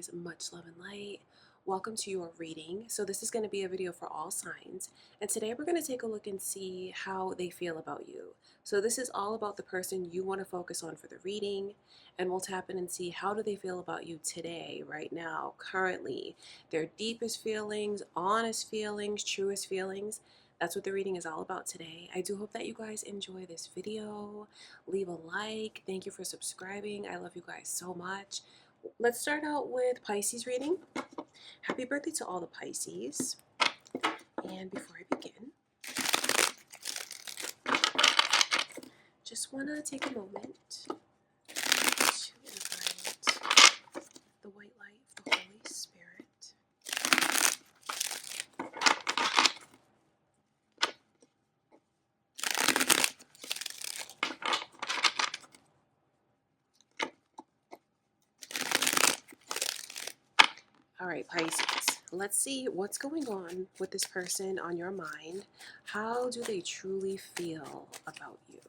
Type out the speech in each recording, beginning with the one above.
Pisces, much love and light. Welcome to your reading. So this is going to be a video for all signs, and today we're going to take a look and see how they feel about you. So this is all about the person you want to focus on for the reading, and we'll tap in and see how do they feel about you today, right now, currently, their deepest feelings, honest feelings, truest feelings. That's what the reading is all about today. I do hope that you guys enjoy this video. Leave a like. Thank you for subscribing. I love you guys so much. Let's start out with Pisces reading. Happy birthday to all the Pisces. And before I begin, just want to take a moment to invite the white light of the Holy Spirit. All right, Pisces, let's see what's going on with this person on your mind. How do they truly feel about you?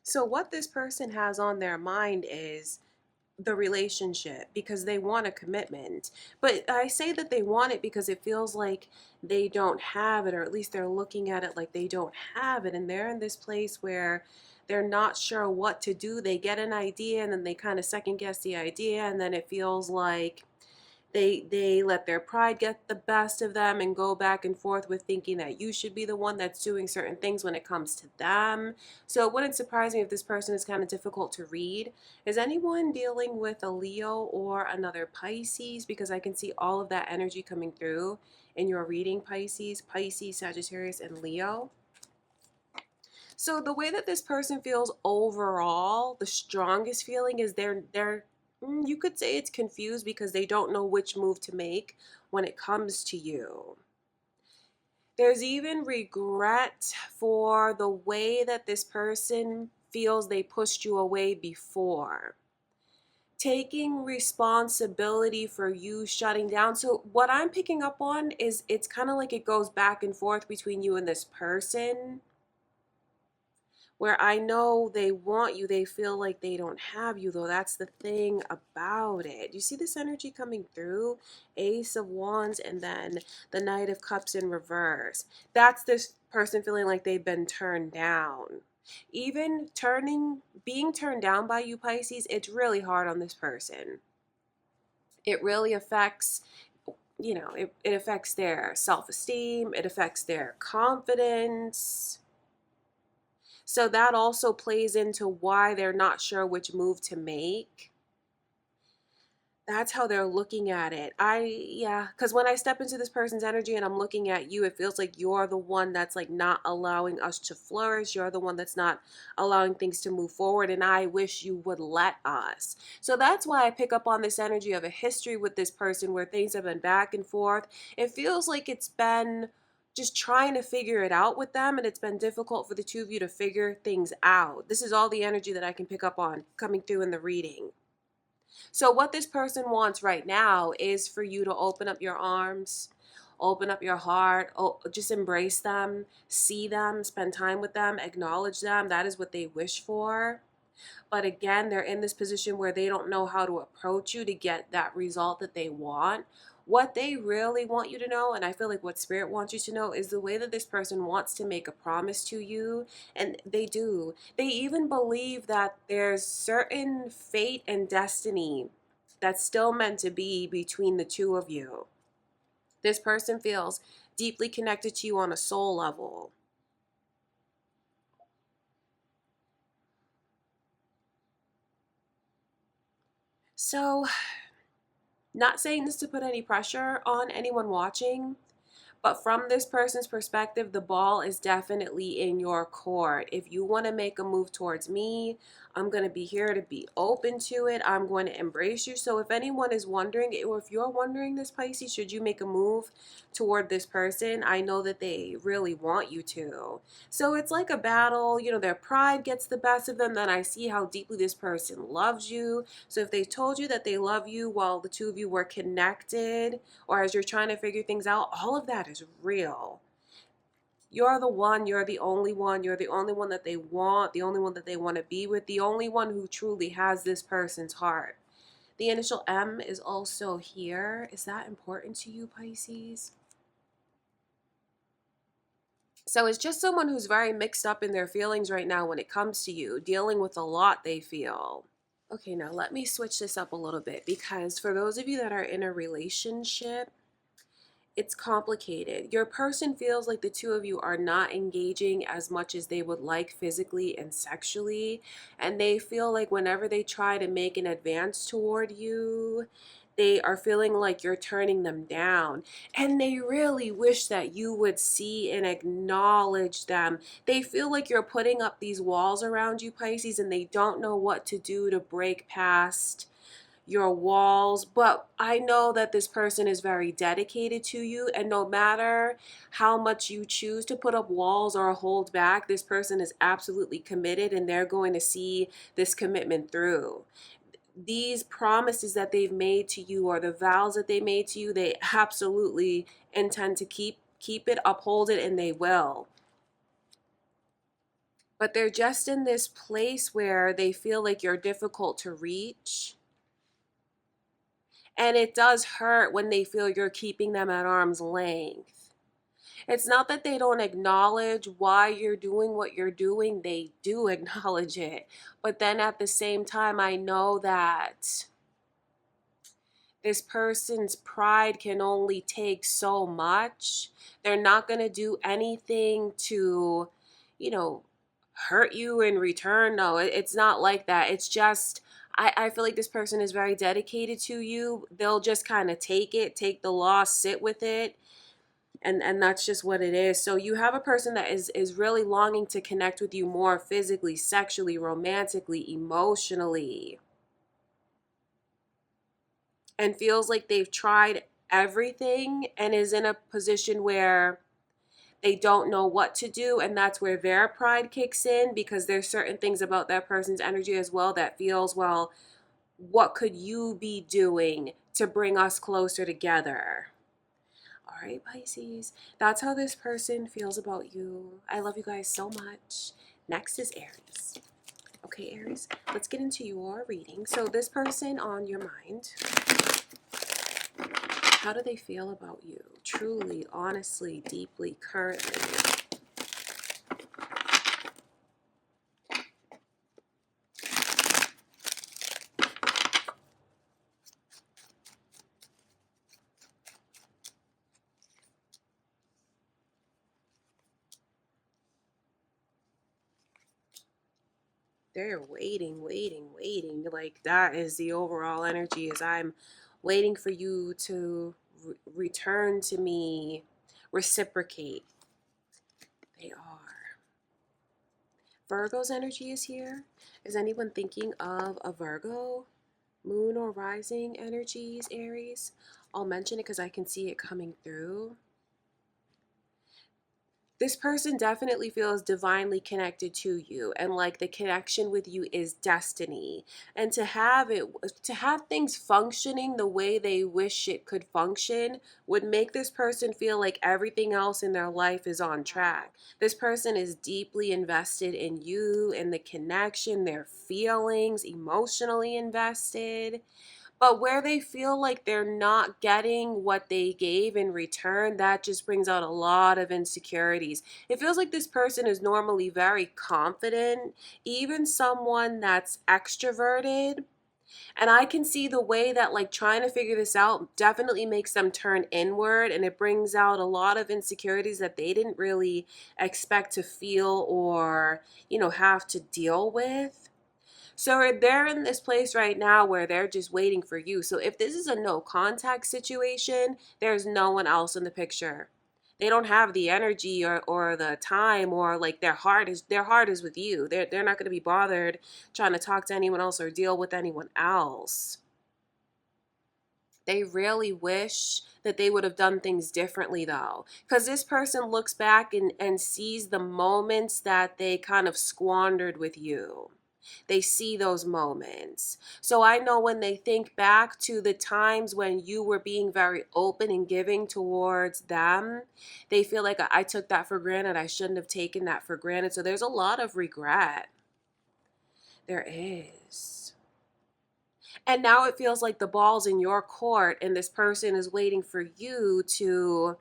So what this person has on their mind is the relationship, because they want a commitment. But I say that they want it because it feels like they don't have it, or at least they're looking at it like they don't have it, and they're in this place where they're not sure what to do. They get an idea and then they kind of second guess the idea, and then it feels like they let their pride get the best of them and go back and forth with thinking that you should be the one that's doing certain things when it comes to them. So it wouldn't surprise me if this person is kind of difficult to read. Is anyone dealing with a Leo or another Pisces? Because I can see all of that energy coming through in your reading, Pisces, Sagittarius, and Leo. So the way that this person feels overall, the strongest feeling is you could say it's confused because they don't know which move to make when it comes to you. There's even regret for the way that this person feels they pushed you away before. Taking responsibility for you shutting down. So what I'm picking up on is it's kind of like it goes back and forth between you and this person, where I know they want you, they feel like they don't have you, though. That's the thing about it. You see this energy coming through? Ace of Wands and then the Knight of Cups in reverse. That's this person feeling like they've been turned down. Even being turned down by you, Pisces, it's really hard on this person. It really affects, it affects their self-esteem, it affects their confidence. So that also plays into why they're not sure which move to make. That's how they're looking at it. Because when I step into this person's energy and I'm looking at you, it feels like you're the one that's like not allowing us to flourish. You're the one that's not allowing things to move forward, and I wish you would let us. So that's why I pick up on this energy of a history with this person where things have been back and forth. It feels like it's been just trying to figure it out with them, and it's been difficult for the two of you to figure things out. This is all the energy that I can pick up on coming through in the reading. So what this person wants right now is for you to open up your arms, open up your heart, just embrace them, see them, spend time with them, acknowledge them. That is what they wish for. But again, they're in this position where they don't know how to approach you to get that result that they want. What they really want you to know, and I feel like what Spirit wants you to know, is the way that this person wants to make a promise to you. And they do. They even believe that there's certain fate and destiny that's still meant to be between the two of you. This person feels deeply connected to you on a soul level. So, not saying this to put any pressure on anyone watching, But from this person's perspective, the ball is definitely in your court. If you want to make a move towards me, I'm going to be here to be open to it. I'm going to embrace you. So if anyone is wondering, or if you're wondering this, Pisces, should you make a move toward this person, I know that they really want you to. So it's like a battle. You know, their pride gets the best of them. Then I see how deeply this person loves you. So if they told you that they love you while the two of you were connected, or as you're trying to figure things out, all of that is real. You're the one, you're the only one, you're the only one that they want, the only one that they want to be with, the only one who truly has this person's heart. The initial M is also here. Is that important to you, Pisces? So it's just someone who's very mixed up in their feelings right now when it comes to you, dealing with a lot they feel. Okay, now let me switch this up a little bit, because for those of you that are in a relationship, it's complicated. Your person feels like the two of you are not engaging as much as they would like physically and sexually, and they feel like whenever they try to make an advance toward you, they are feeling like you're turning them down, and they really wish that you would see and acknowledge them. They feel like you're putting up these walls around you, Pisces, and they don't know what to do to break past your walls. But I know that this person is very dedicated to you, and no matter how much you choose to put up walls or hold back, this person is absolutely committed, and they're going to see this commitment through. These promises that they've made to you, or the vows that they made to you, they absolutely intend to keep it, uphold it, and they will. But they're just in this place where they feel like you're difficult to reach. And it does hurt when they feel you're keeping them at arm's length. It's not that they don't acknowledge why you're doing what you're doing. They do acknowledge it. But then at the same time, I know that this person's pride can only take so much. They're not going to do anything to, you know, hurt you in return. No, it's not like that. It's just, I feel like this person is very dedicated to you. They'll just kind of take it, take the loss, sit with it. And that's just what it is. So you have a person that is really longing to connect with you more physically, sexually, romantically, emotionally, and feels like they've tried everything and is in a position where they don't know what to do, and that's where their pride kicks in, because there's certain things about that person's energy as well that feels, well, what could you be doing to bring us closer together? All right, Pisces, that's how this person feels about you. I love you guys so much. Next is Aries. Okay, Aries, let's get into your reading. So this person on your mind, how do they feel about you? Truly, honestly, deeply, currently. They're waiting, waiting, waiting. Like, that is the overall energy, is I'm waiting for you to return to me, reciprocate. They are. Virgo's energy is here. Is anyone thinking of a Virgo? Moon or rising energies, Aries? I'll mention it because I can see it coming through. This person definitely feels divinely connected to you, and like the connection with you is destiny. And to have things functioning the way they wish it could function would make this person feel like everything else in their life is on track. This person is deeply invested in you and the connection, their feelings, emotionally invested. But where they feel like they're not getting what they gave in return, that just brings out a lot of insecurities. It feels like this person is normally very confident, even someone that's extroverted. And I can see the way that, like, trying to figure this out definitely makes them turn inward, and it brings out a lot of insecurities that they didn't really expect to feel or, have to deal with. So they're in this place right now where they're just waiting for you. So if this is a no contact situation, there's no one else in the picture. They don't have the energy or the time, or like their heart is with you. They're not going to be bothered trying to talk to anyone else or deal with anyone else. They really wish that they would have done things differently, though, because this person looks back and sees the moments that they kind of squandered with you. They see those moments. So I know when they think back to the times when you were being very open and giving towards them, they feel like I took that for granted. I shouldn't have taken that for granted. So there's a lot of regret. There is. And now it feels like the ball's in your court and this person is waiting for you to,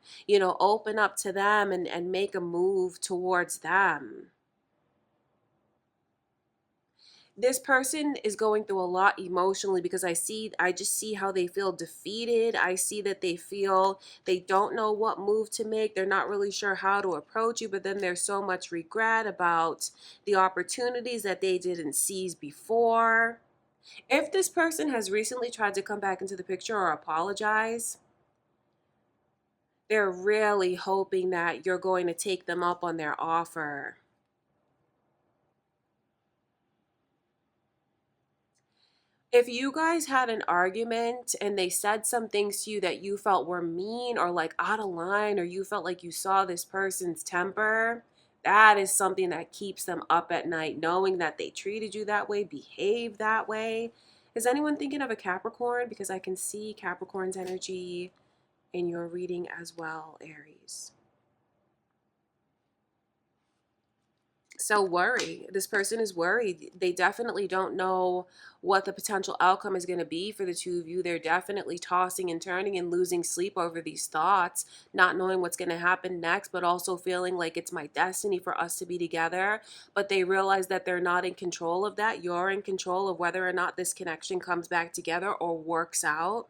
open up to them and make a move towards them. This person is going through a lot emotionally because I just see how they feel defeated. I see that they feel they don't know what move to make. They're not really sure how to approach you, but then there's so much regret about the opportunities that they didn't seize before. If this person has recently tried to come back into the picture or apologize, they're really hoping that you're going to take them up on their offer. If you guys had an argument and they said some things to you that you felt were mean or like out of line, or you felt like you saw this person's temper, that is something that keeps them up at night, knowing that they treated you that way, behaved that way. Is anyone thinking of a Capricorn? Because I can see Capricorn's energy in your reading as well, Aries. So worry. This person is worried. They definitely don't know what the potential outcome is going to be for the two of you. They're definitely tossing and turning and losing sleep over these thoughts, not knowing what's going to happen next, but also feeling like it's my destiny for us to be together. But they realize that they're not in control of that. You're in control of whether or not this connection comes back together or works out.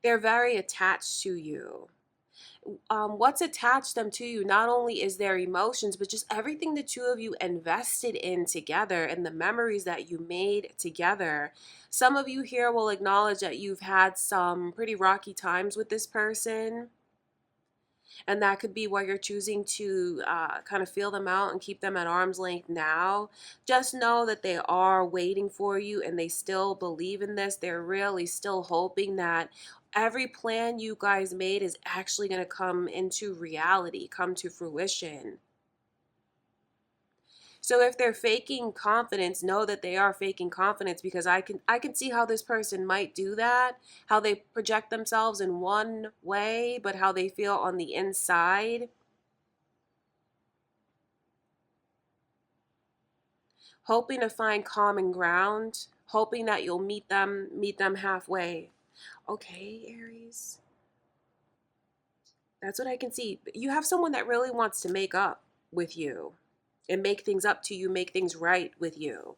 They're very attached to you. What's attached them to you not only is their emotions, but just everything the two of you invested in together and the memories that you made together. Some of you here will acknowledge that you've had some pretty rocky times with this person. And that could be why you're choosing to kind of feel them out and keep them at arm's length now. Just know that they are waiting for you and they still believe in this. They're really still hoping that every plan you guys made is actually going to come into reality, come to fruition. So if they're faking confidence, know that they are faking confidence, because I can see how this person might do that, how they project themselves in one way, but how they feel on the inside. Hoping to find common ground, hoping that you'll meet them halfway. Okay, Aries. That's what I can see. You have someone that really wants to make up with you and make things up to you, make things right with you.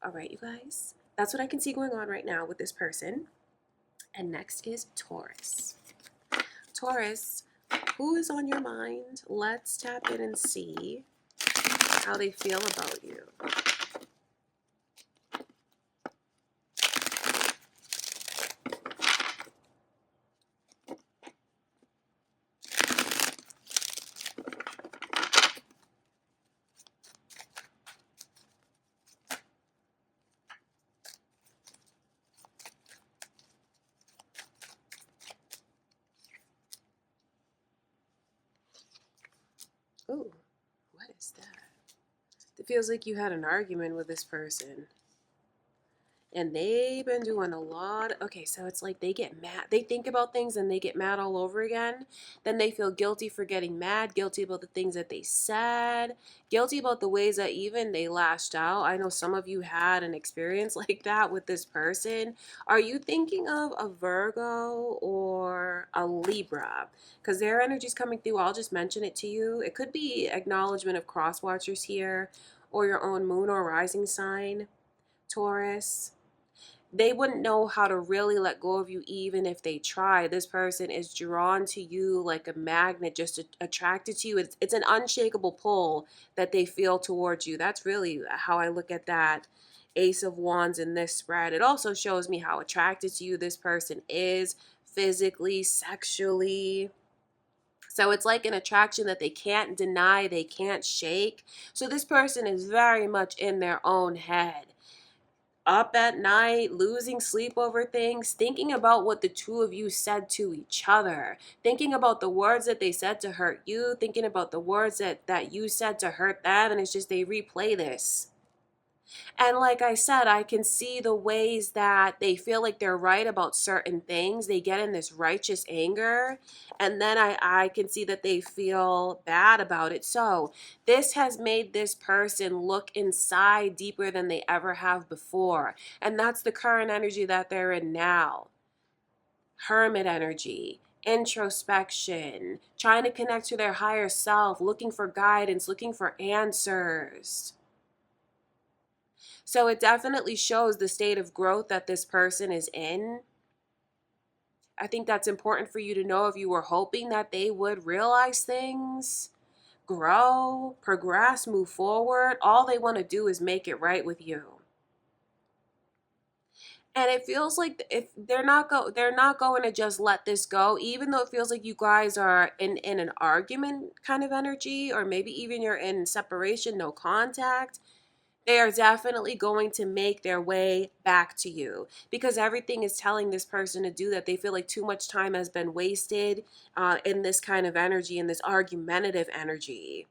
All right, you guys. That's what I can see going on right now with this person. And next is Taurus. Taurus, who is on your mind? Let's tap in and see how they feel about you. Ooh, what is that? It feels like you had an argument with this person. And they've been doing a lot. Okay, so it's like they get mad. They think about things and they get mad all over again. Then they feel guilty for getting mad, guilty about the things that they said, guilty about the ways that even they lashed out. I know some of you had an experience like that with this person. Are you thinking of a Virgo or a Libra? Because their energy's coming through. I'll just mention it to you. It could be acknowledgement of cross watchers here, or your own moon or rising sign, Taurus. They wouldn't know how to really let go of you even if they try. This person is drawn to you like a magnet, just attracted to you. It's an unshakable pull that they feel towards you. That's really how I look at that. Ace of Wands in this spread. It also shows me how attracted to you this person is physically, sexually. So it's like an attraction that they can't deny, they can't shake. So this person is very much in their own head, up at night, losing sleep over things, thinking about what the two of you said to each other, thinking about the words that they said to hurt you, thinking about the words that you said to hurt them, and it's just they replay this. And like I said, I can see the ways that they feel like they're right about certain things. They get in this righteous anger, and then I can see that they feel bad about it. So this has made this person look inside deeper than they ever have before. And that's the current energy that they're in now. Hermit energy, introspection, trying to connect to their higher self, looking for guidance, looking for answers. So it definitely shows the state of growth that this person is in. I think that's important for you to know if you were hoping that they would realize things, grow, progress, move forward. All they want to do is make it right with you. And it feels like if they're not going to just let this go, even though it feels like you guys are in an argument kind of energy, or maybe even you're in separation, no contact. They are definitely going to make their way back to you, because everything is telling this person to do that. They feel like too much time has been wasted in this kind of energy, in this argumentative energy.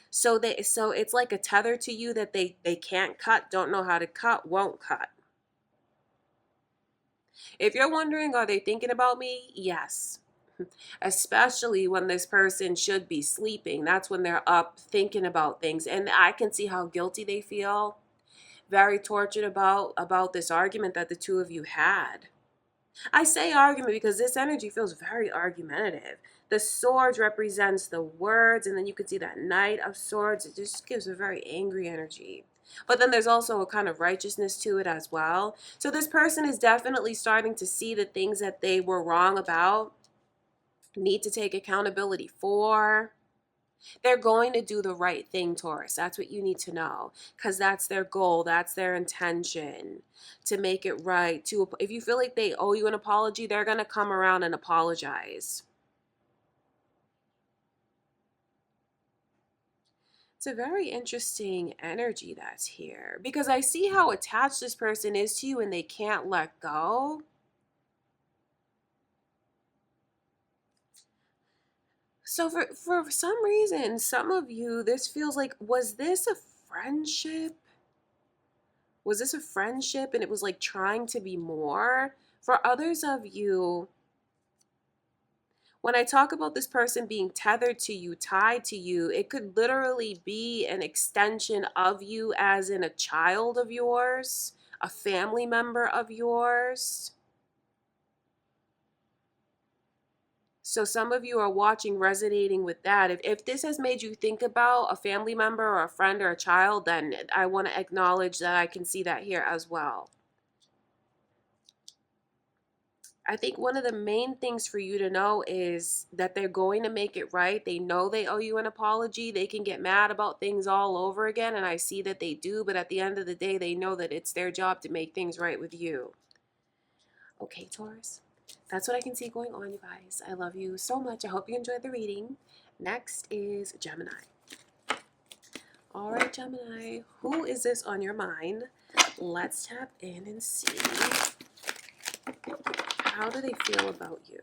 So it's like a tether to you that they can't cut, don't know how to cut, won't cut. If you're wondering, are they thinking about me? Yes. Especially when this person should be sleeping. That's when they're up thinking about things. And I can see how guilty they feel. Very tortured about this argument that the two of you had. I say argument because this energy feels very argumentative. The swords represents the words, and then you can see that Knight of Swords. It just gives a very angry energy. But then there's also a kind of righteousness to it as well. So this person is definitely starting to see the things that they were wrong about, need to take accountability for. They're going to do the right thing, Taurus. That's what you need to know, because that's their goal. That's their intention, to make it right. If you feel like they owe you an apology, they're going to come around and apologize. It's a very interesting energy that's here, because I see how attached this person is to you and they can't let go. So for some reason, some of you, this feels like, was this a friendship? Was this a friendship and it was like trying to be more? For others of you, when I talk about this person being tethered to you, tied to you, it could literally be an extension of you, as in a child of yours, a family member of yours. So some of you are watching, resonating with that. If this has made you think about a family member or a friend or a child, then I want to acknowledge that I can see that here as well. I think one of the main things for you to know is that they're going to make it right. They know they owe you an apology. They can get mad about things all over again, and I see that they do, but at the end of the day, they know that it's their job to make things right with you. Okay, Taurus. That's what I can see going on, you guys. I love you so much. I hope you enjoyed the reading. Next is Gemini. All right, Gemini, who is this on your mind? Let's tap in and see. How do they feel about you?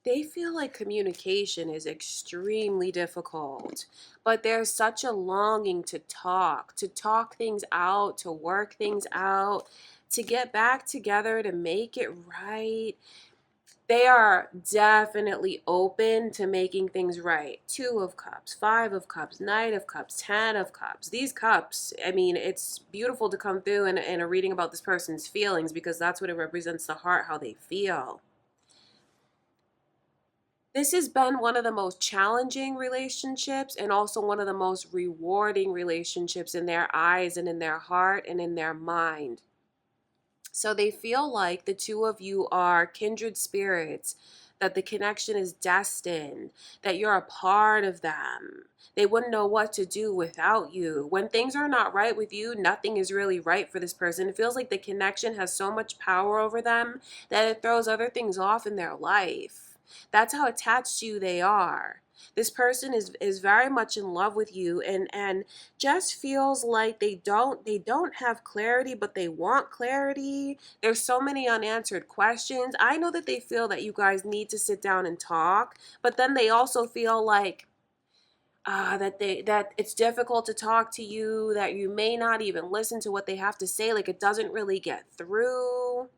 They feel like communication is extremely difficult, but there's such a longing to talk things out, to work things out, to get back together, to make it right. They are definitely open to making things right. 2 of Cups, 5 of Cups, Knight of Cups, 10 of Cups. These cups, I mean, it's beautiful to come through in a reading about this person's feelings, because that's what it represents, the heart, how they feel. This has been one of the most challenging relationships and also one of the most rewarding relationships in their eyes and in their heart and in their mind. So they feel like the two of you are kindred spirits, that the connection is destined, that you're a part of them. They wouldn't know what to do without you. When things are not right with you, nothing is really right for this person. It feels like the connection has so much power over them that it throws other things off in their life. That's how attached to you they are. This person is very much in love with you, and just feels like they don't have clarity, but they want clarity. There's so many unanswered questions. I know that they feel that you guys need to sit down and talk, but then they also feel like that it's difficult to talk to you, that you may not even listen to what they have to say, like it doesn't really get through.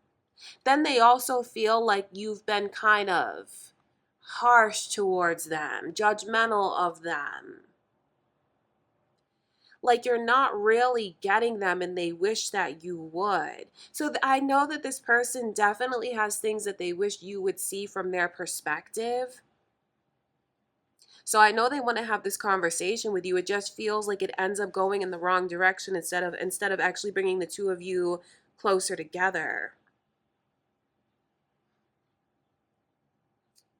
Then they also feel like you've been kind of harsh towards them, judgmental of them. Like you're not really getting them and they wish that you would. So I know that this person definitely has things that they wish you would see from their perspective. So I know they want to have this conversation with you. It just feels like it ends up going in the wrong direction instead of actually bringing the two of you closer together.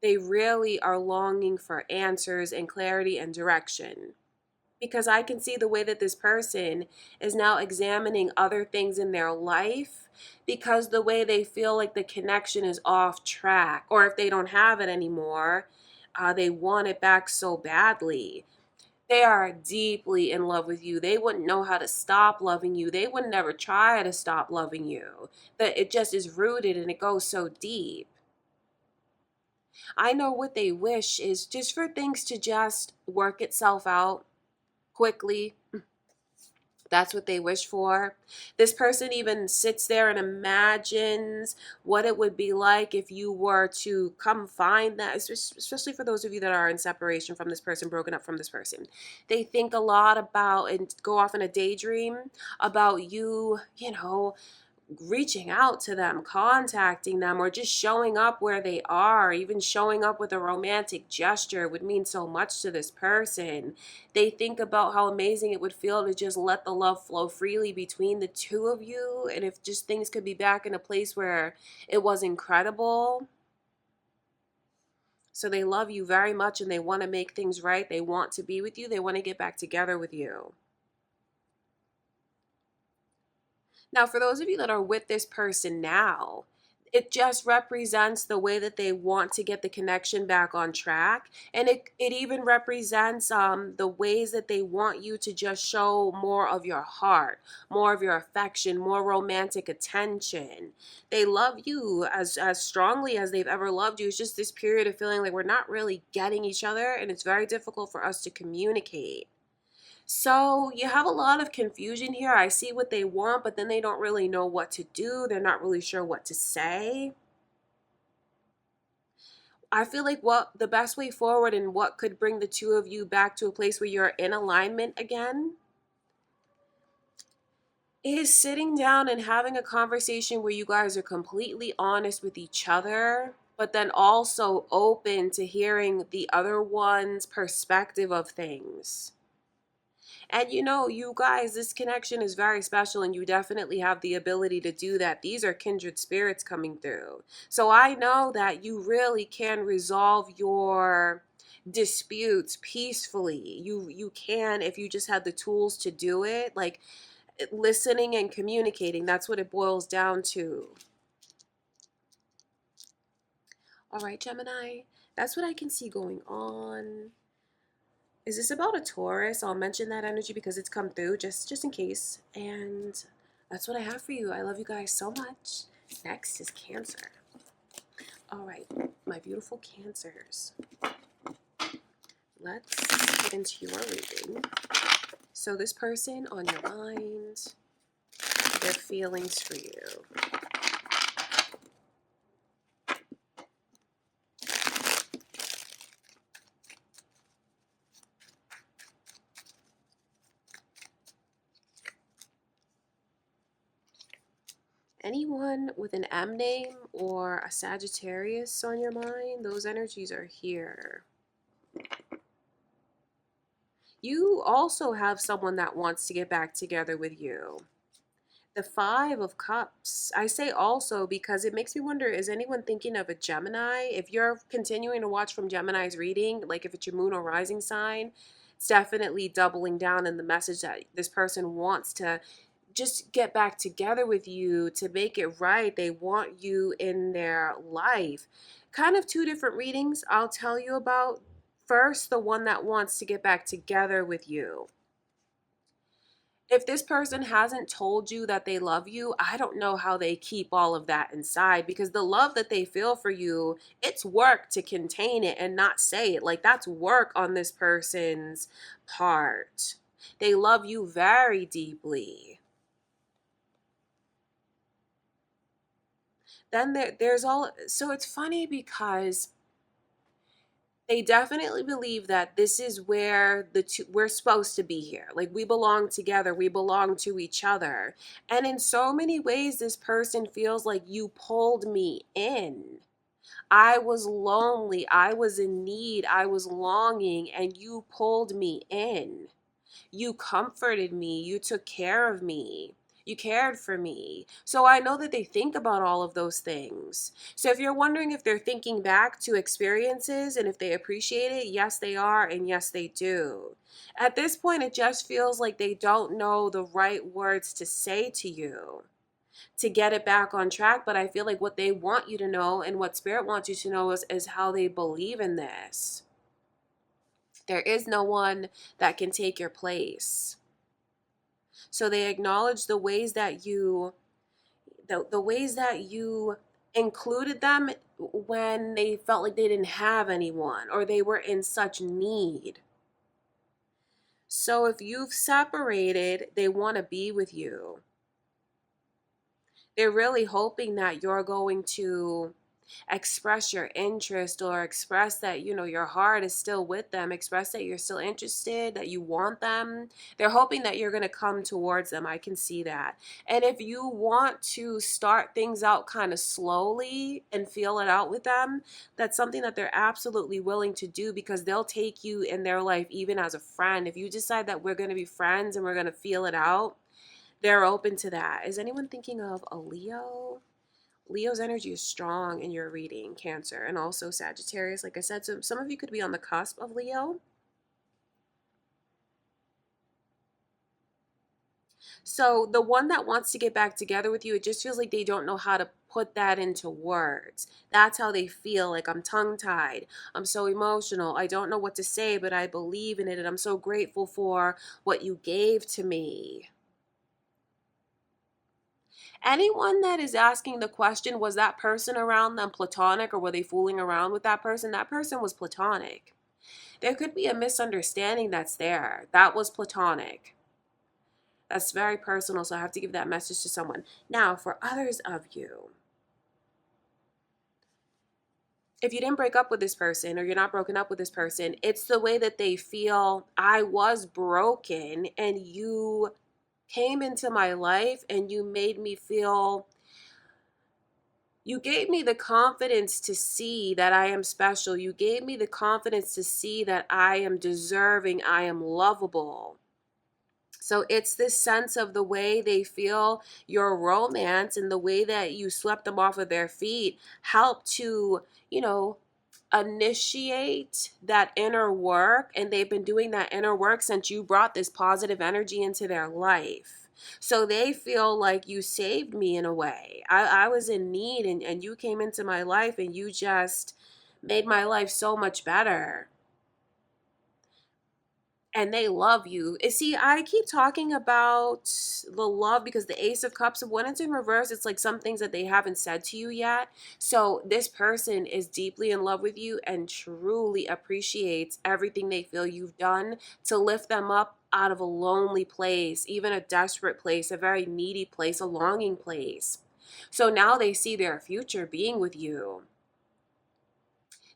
They really are longing for answers and clarity and direction. Because I can see the way that this person is now examining other things in their life, because the way they feel like the connection is off track, or if they don't have it anymore, they want it back so badly. They are deeply in love with you. They wouldn't know how to stop loving you. They would never try to stop loving you. That it just is rooted and it goes so deep. I know what they wish is just for things to just work itself out quickly. That's what they wish for. This person even sits there and imagines what it would be like if you were to come find that, especially for those of you that are in separation from this person, broken up from this person. They think a lot about and go off in a daydream about you, reaching out to them, contacting them, or just showing up where they are. Even showing up with a romantic gesture would mean so much to this person. They think about how amazing it would feel to just let the love flow freely between the two of you, and if just things could be back in a place where it was incredible. So they love you very much and they want to make things right. They want to be with you. They want to get back together with you. Now, for those of you that are with this person now, it just represents the way that they want to get the connection back on track. And it even represents the ways that they want you to just show more of your heart, more of your affection, more romantic attention. They love you as strongly as they've ever loved you. It's just this period of feeling like we're not really getting each other and it's very difficult for us to communicate. So you have a lot of confusion here. I see what they want, but then they don't really know what to do. They're not really sure what to say. I feel like what the best way forward and what could bring the two of you back to a place where you're in alignment again is sitting down and having a conversation where you guys are completely honest with each other, but then also open to hearing the other one's perspective of things. And you guys, this connection is very special and you definitely have the ability to do that. These are kindred spirits coming through. So I know that you really can resolve your disputes peacefully. You can, if you just had the tools to do it, like listening and communicating. That's what it boils down to. All right, Gemini, that's what I can see going on. Is this about a Taurus? I'll mention that energy because it's come through just in case. And that's what I have for you. I love you guys so much. Next is Cancer. All right, my beautiful Cancers. Let's get into your reading. So this person on your mind, their feelings for you. Anyone with an M name or a Sagittarius on your mind, those energies are here. You also have someone that wants to get back together with you. The Five of Cups. I say also because it makes me wonder, is anyone thinking of a Gemini? If you're continuing to watch from Gemini's reading, like if it's your moon or rising sign, it's definitely doubling down in the message that this person wants to just get back together with you to make it right. They want you in their life. Kind of two different readings I'll tell you about. First, the one that wants to get back together with you. If this person hasn't told you that they love you, I don't know how they keep all of that inside, because the love that they feel for you, it's work to contain it and not say it. Like, that's work on this person's part. They love you very deeply. Then there's all, so it's funny because they definitely believe that this is where we're supposed to be here. Like, we belong together, we belong to each other. And in so many ways, this person feels like you pulled me in. I was lonely, I was in need, I was longing, and you pulled me in. You comforted me, you took care of me, you cared for me. So I know that they think about all of those things. So if you're wondering if they're thinking back to experiences and if they appreciate it, yes, they are, and yes, they do. At this point, it just feels like they don't know the right words to say to you to get it back on track. But I feel like what they want you to know and what Spirit wants you to know is how they believe in this. There is no one that can take your place. So they acknowledge the ways that the ways that you included them when they felt like they didn't have anyone or they were in such need. So if you've separated, they want to be with you. They're really hoping that you're going to express your interest or express that, your heart is still with them, express that you're still interested, that you want them. They're hoping that you're going to come towards them. I can see that. And if you want to start things out kind of slowly and feel it out with them, that's something that they're absolutely willing to do, because they'll take you in their life even as a friend. If you decide that we're going to be friends and we're going to feel it out, they're open to that. Is anyone thinking of a Leo? Leo's energy is strong in your reading, Cancer, and also Sagittarius, like I said. So some of you could be on the cusp of Leo. So the one that wants to get back together with you, it just feels like they don't know how to put that into words. That's how they feel. Like, I'm tongue-tied. I'm so emotional. I don't know what to say, but I believe in it, and I'm so grateful for what you gave to me. Anyone that is asking the question, was that person around them platonic or were they fooling around with that person? That person was platonic. There could be a misunderstanding that's there. That was platonic. That's very personal, so I have to give that message to someone. Now, for others of you, if you didn't break up with this person or you're not broken up with this person, it's the way that they feel. I was broken and you came into my life and you made me feel, you gave me the confidence to see that I am special. You gave me the confidence to see that I am deserving, I am lovable. So it's this sense of the way they feel your romance and the way that you swept them off of their feet helped to, initiate that inner work. And they've been doing that inner work since you brought this positive energy into their life. So they feel like you saved me in a way. I was in need and you came into my life and you just made my life so much better. And they love you. See, I keep talking about the love because the Ace of Cups, when it's in reverse, it's like some things that they haven't said to you yet. So this person is deeply in love with you and truly appreciates everything they feel you've done to lift them up out of a lonely place, even a desperate place, a very needy place, a longing place. So now they see their future being with you.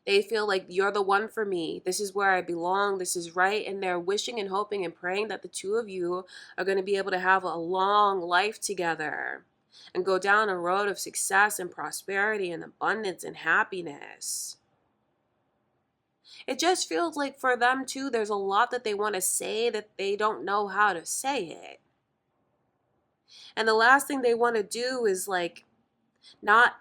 They feel like you're the one for me. This is where I belong. This is right. And they're wishing and hoping and praying that the two of you are going to be able to have a long life together. and go down a road of success and prosperity and abundance and happiness. It just feels like for them too, there's a lot that they want to say that they don't know how to say it. And the last thing they want to do is like not,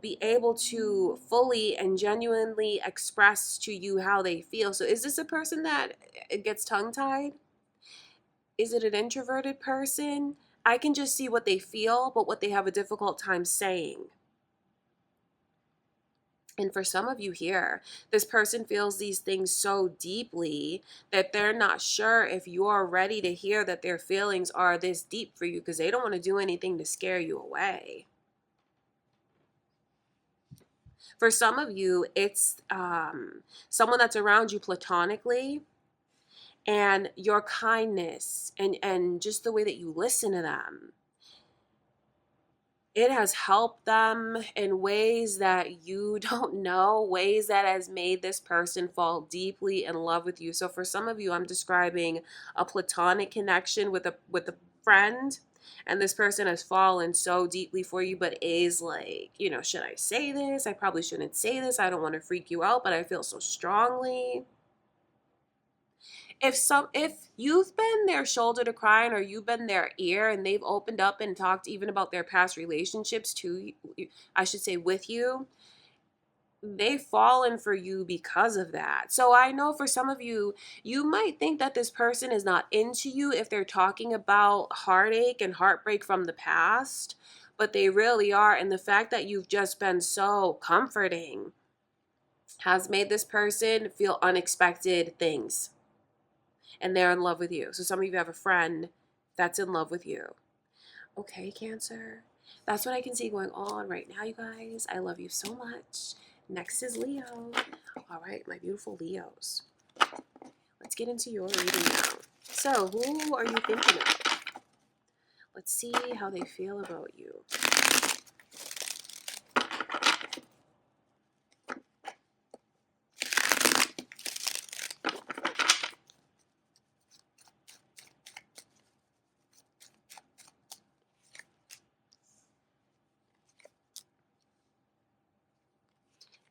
be able to fully and genuinely express to you how they feel. So is this a person that gets tongue-tied? Is it an introverted person? I can just see what they feel, but what they have a difficult time saying. And for some of you here, this person feels these things so deeply that they're not sure if you're ready to hear that their feelings are this deep for you, because they don't want to do anything to scare you away. For some of you, it's someone that's around you platonically, and your kindness and just the way that you listen to them, it has helped them in ways that you don't know, ways that has made this person fall deeply in love with you. So for some of you, I'm describing a platonic connection with a friend, and this person has fallen so deeply for you, but is like, should I say this? I probably shouldn't say this. I don't want to freak you out, but I feel so strongly. If you've been their shoulder to cry on, or you've been their ear, and they've opened up and talked even about their past relationships to you, I should say with you, they've fallen for you because of that. So I know for some of you, you might think that this person is not into you if they're talking about heartache and heartbreak from the past, but they really are. And the fact that you've just been so comforting has made this person feel unexpected things, and they're in love with you. So some of you have a friend that's in love with you. Okay, Cancer. That's what I can see going on right now, you guys. I love you so much. Next is Leo. All right, my beautiful Leos. Let's get into your reading now. So who are you thinking of? Let's see how they feel about you.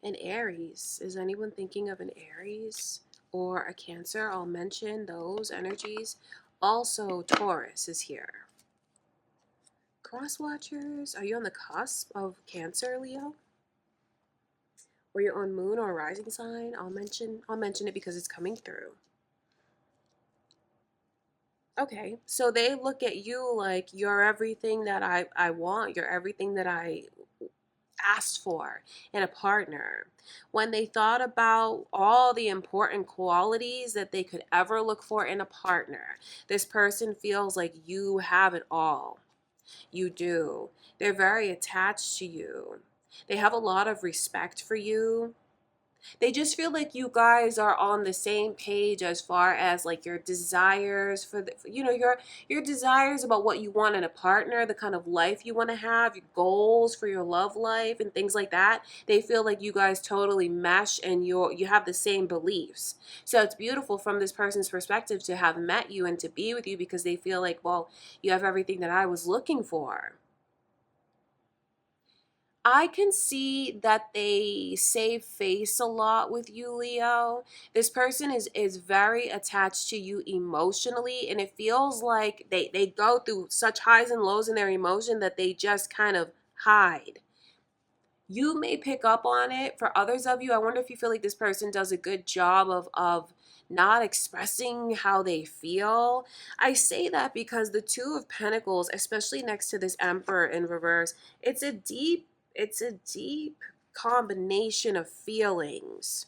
An Aries. Is anyone thinking of an Aries or a Cancer? I'll mention those energies. Also, Taurus is here. Cross watchers, are you on the cusp of Cancer, Leo? Or your own moon or rising sign? I'll mention it because it's coming through. Okay, so they look at you like you're everything that I want. You're everything that I asked for in a partner. When they thought about all the important qualities that they could ever look for in a partner, this person feels like you have it all. You do. They're very attached to you. They have a lot of respect for you. They just feel like you guys are on the same page as far as like your desires for your desires about what you want in a partner, the kind of life you want to have, your goals for your love life and things like that. They feel like you guys totally mesh, and you have the same beliefs. So it's beautiful from this person's perspective to have met you and to be with you, because they feel like, well, you have everything that I was looking for. I can see that they save face a lot with you, Leo. This person is very attached to you emotionally, and it feels like they go through such highs and lows in their emotion that they just kind of hide. You may pick up on it. For others of you, I wonder if you feel like this person does a good job of not expressing how they feel. I say that because the Two of Pentacles, especially next to this Emperor in reverse, it's a deep combination of feelings,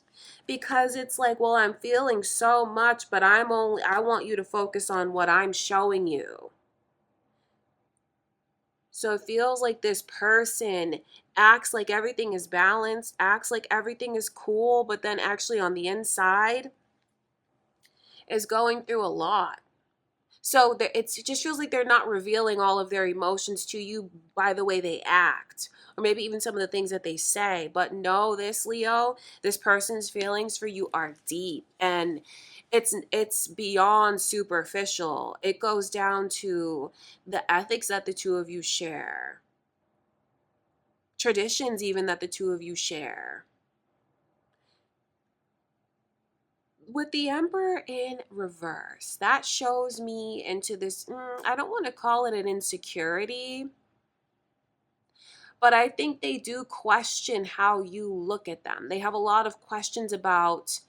because it's like, well, I'm feeling so much, but I want you to focus on what I'm showing you. So it feels like this person acts like everything is balanced, acts like everything is cool, but then actually on the inside is going through a lot. So it just feels like they're not revealing all of their emotions to you by the way they act, or maybe even some of the things that they say. But know this, Leo, this person's feelings for you are deep, and it's beyond superficial. It goes down to the ethics that the two of you share, traditions even that the two of you share. With the Emperor in reverse, that shows me into this, I don't want to call it an insecurity, but I think they do question how you look at them. They have a lot of questions about,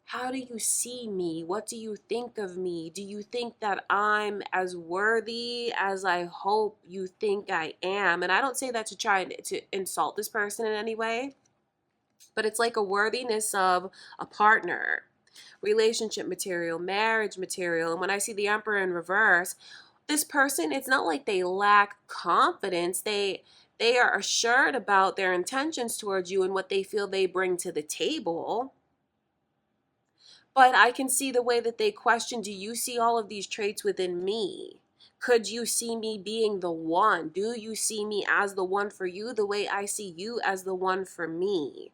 how do you see me? What do you think of me? Do you think that I'm as worthy as I hope you think I am? And I don't say that to try to insult this person in any way, but it's like a worthiness of a partner, relationship material, marriage material. And when I see the Emperor in reverse, this person, it's not like they lack confidence. They are assured about their intentions towards you and what they feel they bring to the table. But I can see the way that they question, do you see all of these traits within me? Could you see me being the one? Do you see me as the one for you the way I see you as the one for me?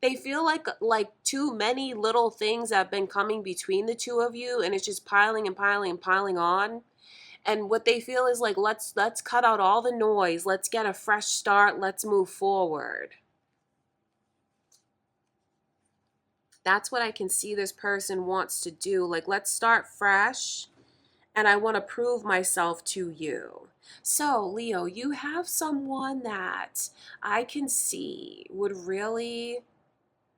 They feel like too many little things have been coming between the two of you, and it's just piling and piling and piling on. And what they feel is like, let's cut out all the noise. Let's get a fresh start. Let's move forward. That's what I can see this person wants to do. Like, let's start fresh, and I want to prove myself to you. So, Leo, you have someone that I can see would really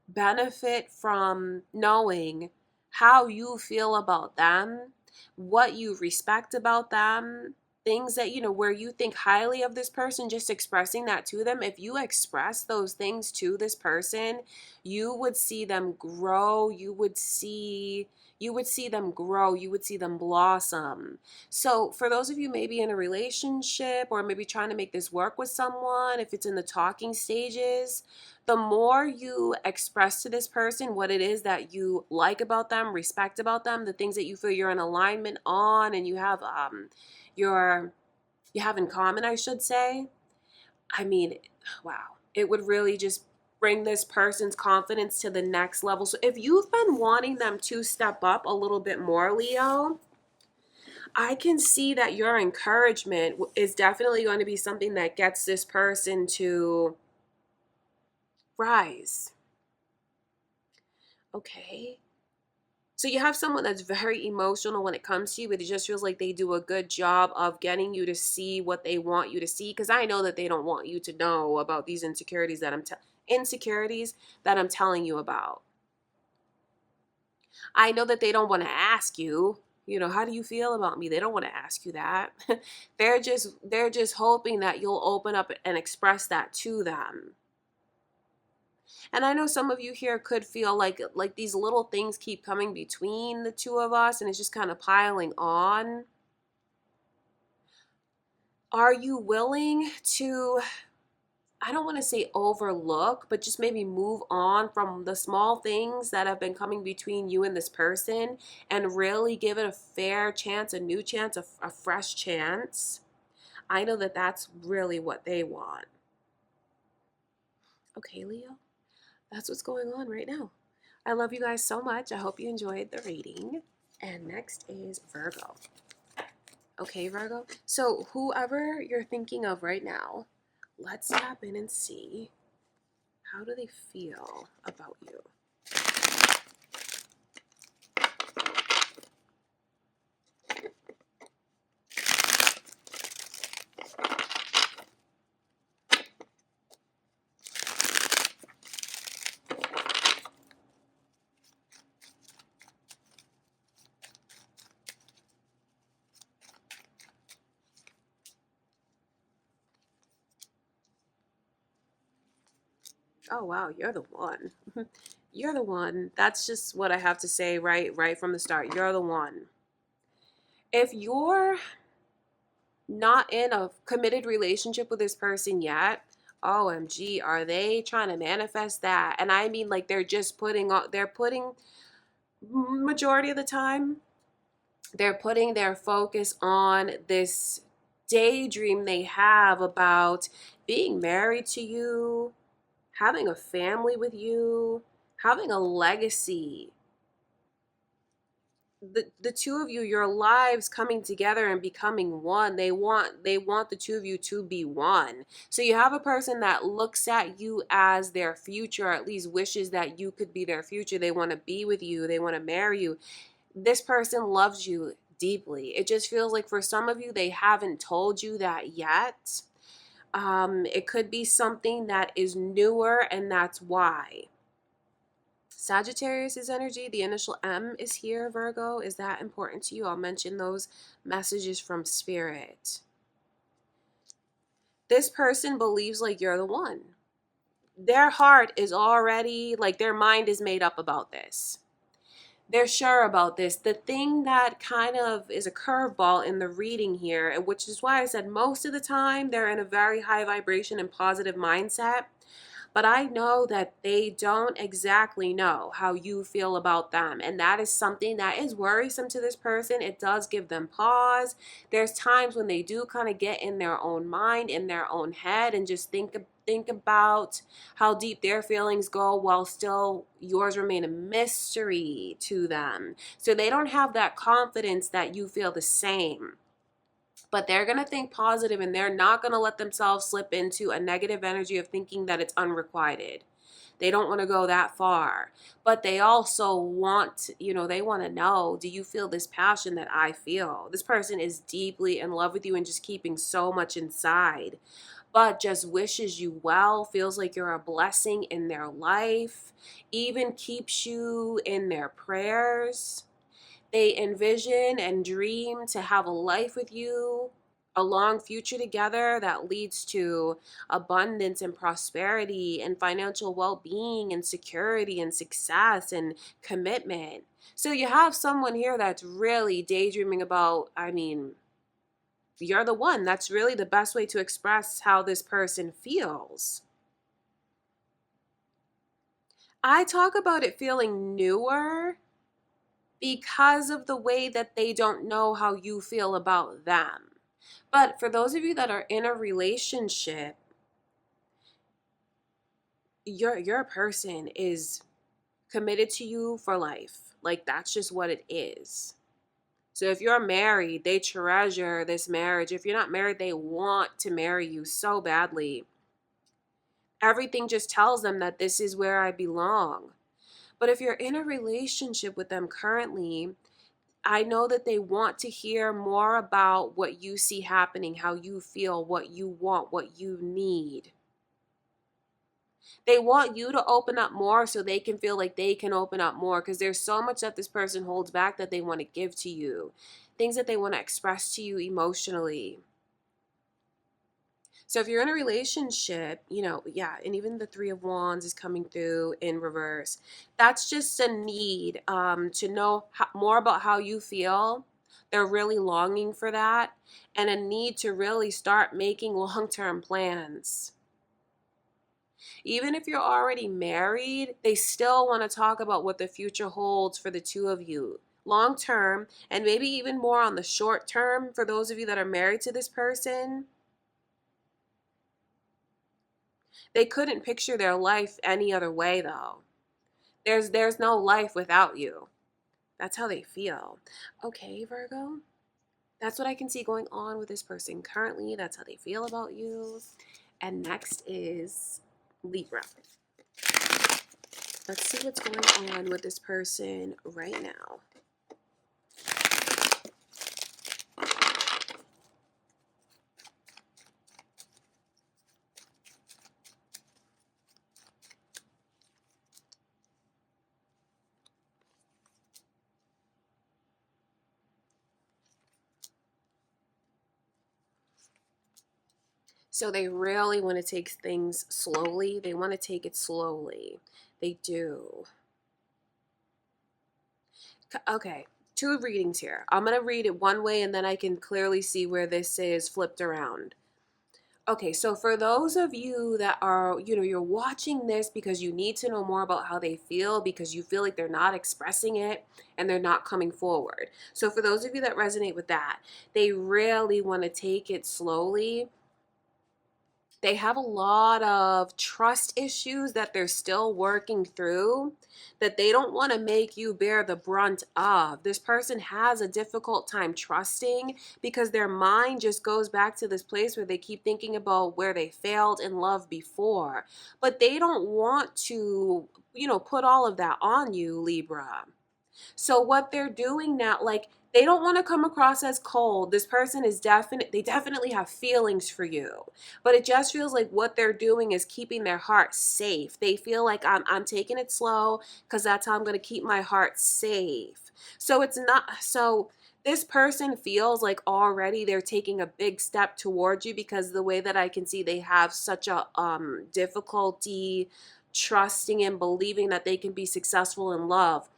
benefit from knowing how you feel about them, what you respect about them, things that, where you think highly of this person, just expressing that to them. If you express those things to this person, you would see them grow. You would see them grow. You would see them blossom. So for those of you maybe in a relationship or maybe trying to make this work with someone, if it's in the talking stages, the more you express to this person what it is that you like about them, respect about them, the things that you feel you're in alignment on and you have in common, I should say. I mean, wow. It would really just bring this person's confidence to the next level. So if you've been wanting them to step up a little bit more, Leo, I can see that your encouragement is definitely going to be something that gets this person to rise. Okay. So you have someone that's very emotional when it comes to you, but it just feels like they do a good job of getting you to see what they want you to see. Because I know that they don't want you to know about these insecurities that I'm telling you about. I know that they don't want to ask you, how do you feel about me? They don't want to ask you that. they're just hoping that you'll open up and express that to them. And I know some of you here could feel like these little things keep coming between the two of us and it's just kind of piling on. Are you willing to, I don't want to say overlook, but just maybe move on from the small things that have been coming between you and this person and really give it a fair chance, a new chance, a fresh chance? I know that that's really what they want. Okay, Leo, that's what's going on right now. I love you guys so much. I hope you enjoyed the reading. And next is Virgo. Okay, Virgo. So whoever you're thinking of right now, let's tap in and see, how do they feel about you? Oh, wow, you're the one. You're the one. That's just what I have to say right from the start. You're the one. If you're not in a committed relationship with this person yet, OMG, are they trying to manifest that? And I mean, like, they're just putting majority of the time, they're putting their focus on this daydream they have about being married to you, having a family with you, having a legacy. The two of you, your lives coming together and becoming one. They want the two of you to be one. So you have a person that looks at you as their future, or at least wishes that you could be their future. They want to be with you, they want to marry you. This person loves you deeply. It just feels like for some of you, they haven't told you that yet. It could be something that is newer, and that's why. Sagittarius' energy, the initial M is here, Virgo. Is that important to you? I'll mention those messages from Spirit. This person believes like you're the one. Their heart is already, like their mind is made up about this. They're sure about this. The thing that kind of is a curveball in the reading here, which is why I said most of the time they're in a very high vibration and positive mindset, but I know that they don't exactly know how you feel about them. And that is something that is worrisome to this person. It does give them pause. There's times when they do kind of get in their own mind, in their own head, and just think about how deep their feelings go while still yours remain a mystery to them. So they don't have that confidence that you feel the same. But they're going to think positive, and they're not going to let themselves slip into a negative energy of thinking that it's unrequited. They don't want to go that far. But they also want, they want to know, do you feel this passion that I feel? This person is deeply in love with you and just keeping so much inside, but just wishes you well, feels like you're a blessing in their life, even keeps you in their prayers. They envision and dream to have a life with you, a long future together that leads to abundance and prosperity and financial well-being and security and success and commitment. So you have someone here that's really daydreaming about, you're the one. That's really the best way to express how this person feels. I talk about it feeling newer because of the way that they don't know how you feel about them. But for those of you that are in a relationship, your person is committed to you for life. Like, that's just what it is. So if you're married, they treasure this marriage. If you're not married, they want to marry you so badly. Everything just tells them that this is where I belong. But if you're in a relationship with them currently, I know that they want to hear more about what you see happening, how you feel, what you want, what you need. They want you to open up more so they can feel like they can open up more, because there's so much that this person holds back that they want to give to you, things that they want to express to you emotionally. So if you're in a relationship, and even the Three of Wands is coming through in reverse, that's just a need to know more about how you feel. They're really longing for that, and a need to really start making long-term plans. Even if you're already married, they still want to talk about what the future holds for the two of you. Long term, and maybe even more on the short term for those of you that are married to this person. They couldn't picture their life any other way, though. There's no life without you. That's how they feel. Okay, Virgo. That's what I can see going on with this person currently. That's how they feel about you. And next is Libra. Let's see what's going on with this person right now. So they really want to take things slowly. They want to take it slowly. They do. Okay, two readings here. I'm going to read it one way, and then I can clearly see where this is flipped around. Okay, so for those of you that are, you're watching this because you need to know more about how they feel because you feel like they're not expressing it and they're not coming forward. So for those of you that resonate with that, they really want to take it slowly. They have a lot of trust issues that they're still working through that they don't want to make you bear the brunt of. This person has a difficult time trusting because their mind just goes back to this place where they keep thinking about where they failed in love before. But they don't want to, put all of that on you, Libra. So what they're doing now, like, they don't want to come across as cold. This person is they definitely have feelings for you. But it just feels like what they're doing is keeping their heart safe. They feel like I'm taking it slow because that's how I'm going to keep my heart safe. So it's not so this person feels like already they're taking a big step towards you because the way that I can see they have such a difficulty trusting and believing that they can be successful in love.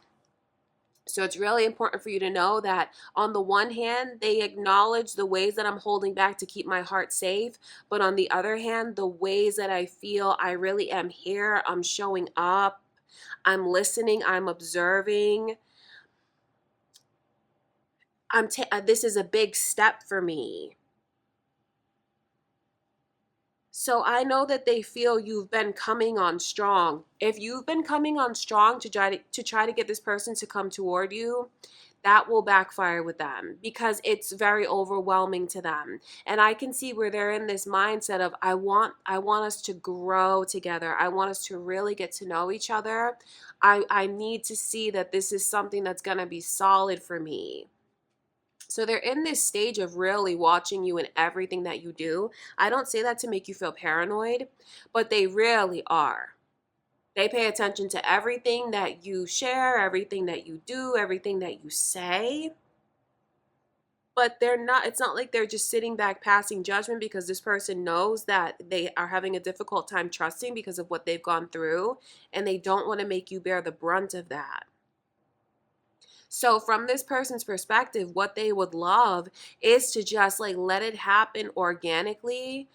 So it's really important for you to know that on the one hand, they acknowledge the ways that I'm holding back to keep my heart safe. But on the other hand, the ways that I feel I really am here, I'm showing up, I'm listening, I'm observing. This is a big step for me. So I know that they feel you've been coming on strong. If you've been coming on strong to try to get this person to come toward you, that will backfire with them because it's very overwhelming to them. And I can see where they're in this mindset of I want us to grow together. I want us to really get to know each other. I need to see that this is something that's going to be solid for me. So they're in this stage of really watching you in everything that you do. I don't say that to make you feel paranoid, but they really are. They pay attention to everything that you share, everything that you do, everything that you say. But it's not like they're just sitting back passing judgment because this person knows that they are having a difficult time trusting because of what they've gone through, and they don't want to make you bear the brunt of that. So from this person's perspective, what they would love is to just like let it happen organically,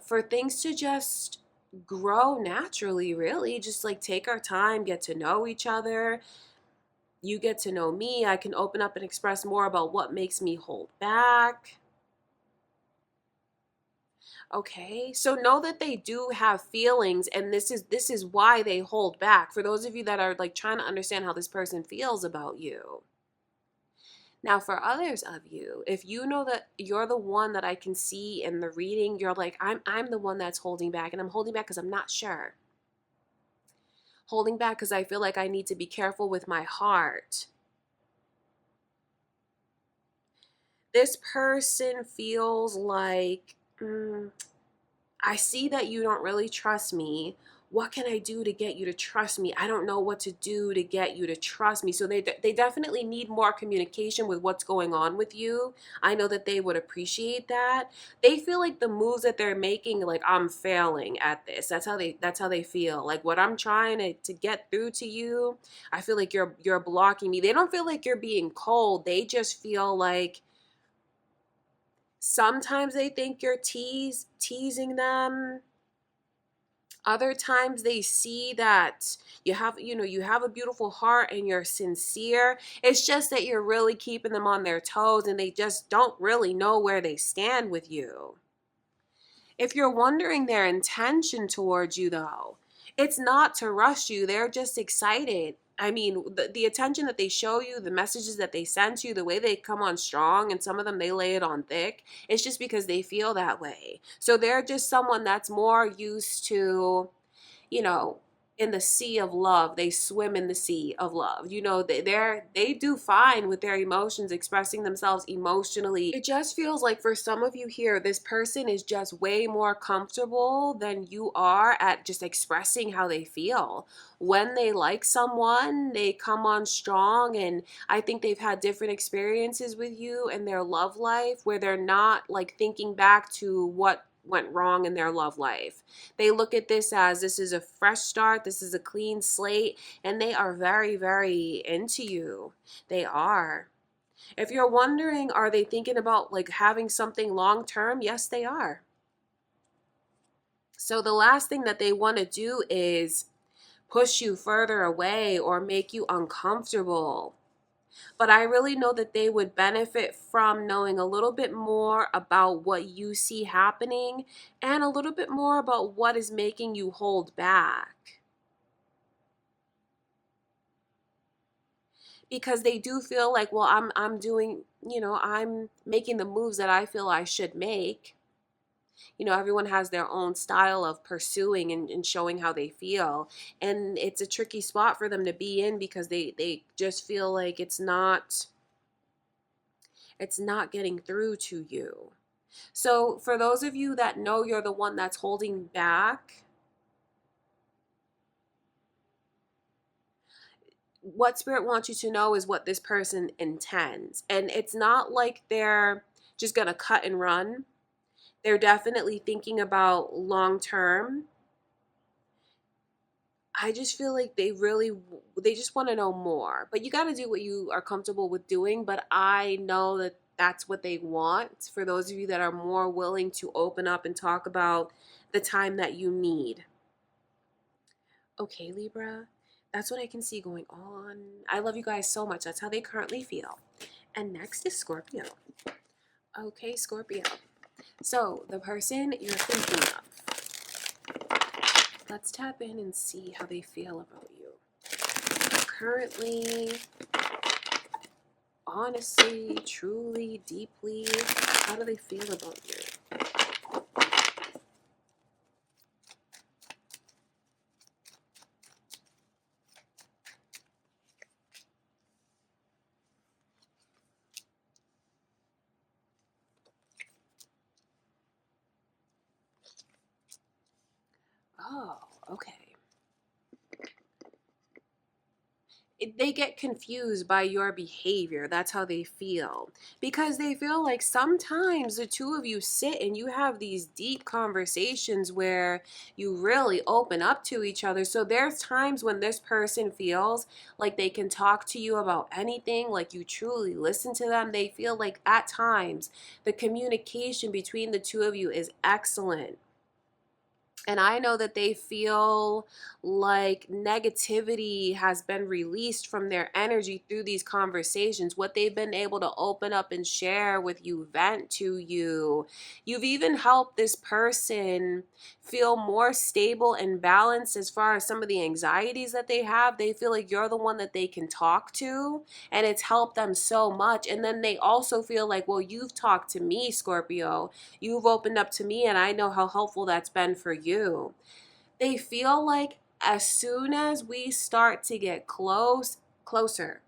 for things to just grow naturally, really. Just like take our time, get to know each other. You get to know me. I can open up and express more about what makes me hold back. Okay, so know that they do have feelings, and this is why they hold back. For those of you that are like trying to understand how this person feels about you. Now, for others of you, if you know that you're the one that I can see in the reading, you're like, I'm the one that's holding back, and I'm holding back because I'm not sure. Holding back because I feel like I need to be careful with my heart. This person feels like, I see that you don't really trust me. What can I do to get you to trust me? I don't know what to do to get you to trust me. So they definitely need more communication with what's going on with you. I know that they would appreciate that. They feel like the moves that they're making, like I'm failing at this. That's how they feel. Like what I'm trying to get through to you, I feel like you're blocking me. They don't feel like you're being cold. They just feel like sometimes they think you're teasing them. Other times they see that you have a beautiful heart and you're sincere. It's just that you're really keeping them on their toes and they just don't really know where they stand with you. If you're wondering their intention towards you, though, it's not to rush you. They're just excited. I mean, the attention that they show you, the messages that they send to you, the way they come on strong, and some of them they lay it on thick, it's just because they feel that way. So they're just someone that's more used to, you know, in the sea of love. They swim in the sea of love. They do fine with their emotions, expressing themselves emotionally. It just feels like for some of you here, this person is just way more comfortable than you are at just expressing how they feel. When they like someone, they come on strong, and I think they've had different experiences with you in their love life where they're not like thinking back to what went wrong in their love life. They look at this is a fresh start, this is a clean slate, and they are very, very into you. They are. If you're wondering, are they thinking about like having something long term? Yes, they are. So the last thing that they want to do is push you further away or make you uncomfortable. But I really know that they would benefit from knowing a little bit more about what you see happening and a little bit more about what is making you hold back. Because they do feel like, well, I'm doing, I'm making the moves that I feel I should make. Everyone has their own style of pursuing and showing how they feel. And it's a tricky spot for them to be in because they just feel like it's not getting through to you. So for those of you that know you're the one that's holding back, what Spirit wants you to know is what this person intends. And it's not like they're just going to cut and run. They're definitely thinking about long term. I just feel like they just want to know more. But you got to do what you are comfortable with doing. But I know that that's what they want. For those of you that are more willing to open up and talk about the time that you need. Okay, Libra, that's what I can see going on. I love you guys so much. That's how they currently feel. And next is Scorpio. Okay, Scorpio. So the person you're thinking of. Let's tap in and see how they feel about you. Currently, honestly, truly, deeply, how do they feel about you? Oh, okay. They get confused by your behavior. That's how they feel. Because they feel like sometimes the two of you sit and you have these deep conversations where you really open up to each other. So there's times when this person feels like they can talk to you about anything, like you truly listen to them. They feel like at times the communication between the two of you is excellent. And I know that they feel like negativity has been released from their energy through these conversations. What they've been able to open up and share with you, vent to you. You've even helped this person feel more stable and balanced as far as some of the anxieties that they have. They feel like you're the one that they can talk to, and it's helped them so much. And then they also feel like, well, you've talked to me, Scorpio. You've opened up to me, and I know how helpful that's been for you. They feel like as soon as we start to get closer,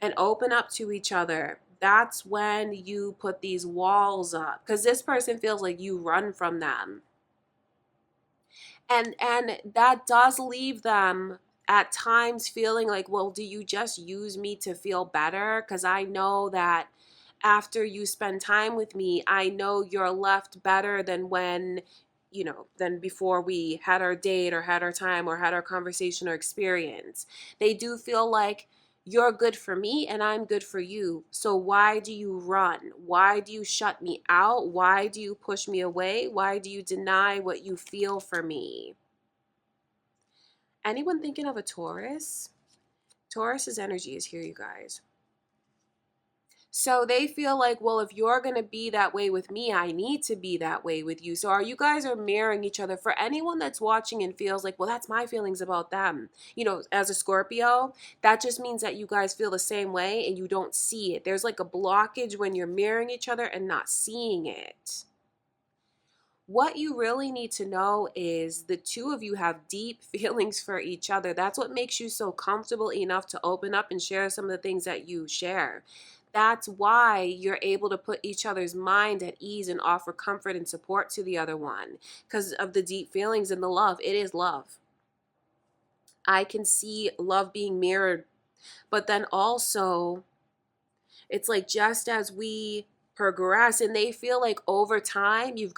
and open up to each other, that's when you put these walls up. Because this person feels like you run from them. And that does leave them at times feeling like, well, do you just use me to feel better? Because I know that after you spend time with me, I know you're left better than than before we had our date or had our time or had our conversation or experience. They do feel like you're good for me and I'm good for you. So why do you run? Why do you shut me out? Why do you push me away? Why do you deny what you feel for me? Anyone thinking of a Taurus? Taurus's energy is here, you guys. So they feel like, well, if you're going to be that way with me, I need to be that way with you. So you guys are mirroring each other. For anyone that's watching and feels like, well, that's my feelings about them. As a Scorpio, that just means that you guys feel the same way and you don't see it. There's like a blockage when you're mirroring each other and not seeing it. What you really need to know is the two of you have deep feelings for each other. That's what makes you so comfortable enough to open up and share some of the things that you share. That's why you're able to put each other's mind at ease and offer comfort and support to the other one, because of the deep feelings and the love. It is love. I can see love being mirrored, but then also it's like just as we progress and they feel like over time you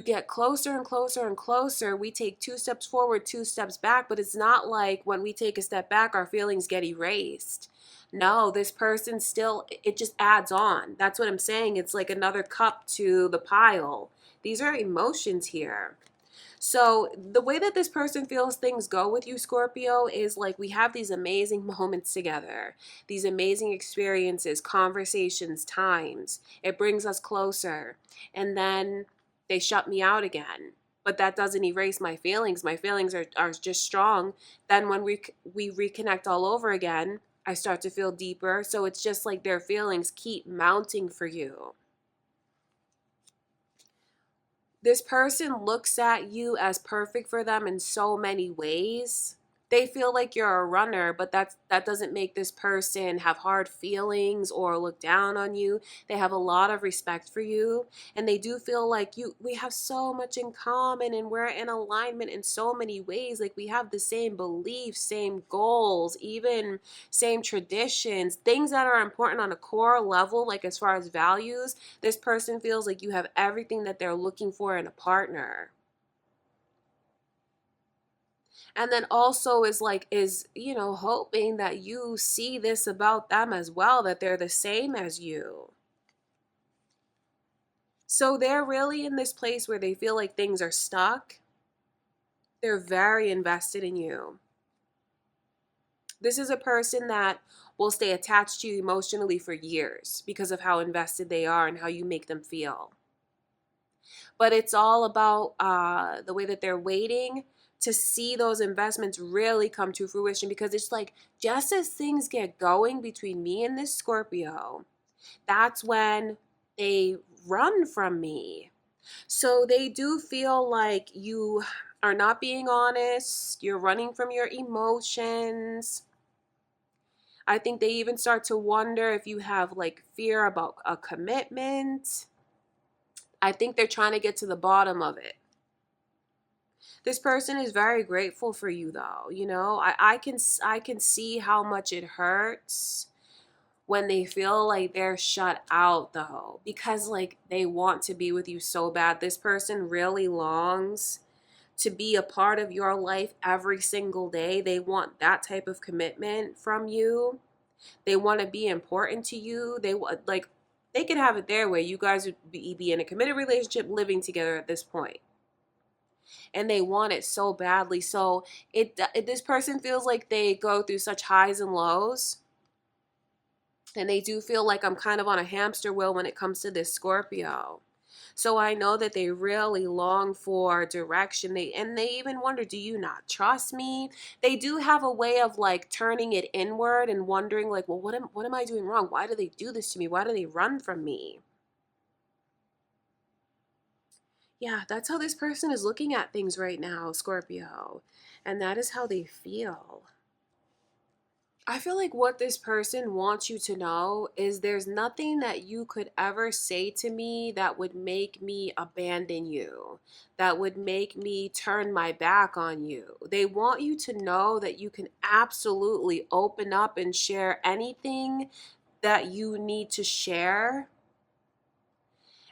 get closer and closer and closer. We take 2 steps forward, 2 steps back, but it's not like when we take a step back our feelings get erased. No, this person still, it just adds on. That's what I'm saying. It's like another cup to the pile. These are emotions here. So the way that this person feels things go with you, Scorpio, is like we have these amazing moments together, these amazing experiences, conversations, times. It brings us closer. And then they shut me out again. But that doesn't erase my feelings. My feelings are just strong. Then when we reconnect all over again, I start to feel deeper. So it's just like their feelings keep mounting for you. This person looks at you as perfect for them in so many ways. They feel like you're a runner, but that doesn't make this person have hard feelings or look down on you. They have a lot of respect for you, and they do feel like we have so much in common and we're in alignment in so many ways. Like we have the same beliefs, same goals, even same traditions, things that are important on a core level, like as far as values. This person feels like you have everything that they're looking for in a partner. And then also is hoping that you see this about them as well, that they're the same as you. So they're really in this place where they feel like things are stuck. They're very invested in you. This is a person that will stay attached to you emotionally for years because of how invested they are and how you make them feel. But it's all about the way that they're waiting to see those investments really come to fruition, because it's like just as things get going between me and this Scorpio, that's when they run from me. So they do feel like you are not being honest, you're running from your emotions. I think they even start to wonder if you have like fear about a commitment. I think they're trying to get to the bottom of it. This person is very grateful for you though. I can see how much it hurts when they feel like they're shut out though, because like they want to be with you so bad. This person really longs to be a part of your life every single day. They want that type of commitment from you. They want to be important to you. They could have it their way. You guys would be in a committed relationship living together at this point. And they want it so badly. So this person feels like they go through such highs and lows. And they do feel like I'm kind of on a hamster wheel when it comes to this Scorpio. So I know that they really long for direction. They even wonder, do you not trust me? They do have a way of like turning it inward and wondering like, well, what am I doing wrong? Why do they do this to me? Why do they run from me? Yeah, that's how this person is looking at things right now, Scorpio. And that is how they feel. I feel like what this person wants you to know is there's nothing that you could ever say to me that would make me abandon you, that would make me turn my back on you. They want you to know that you can absolutely open up and share anything that you need to share,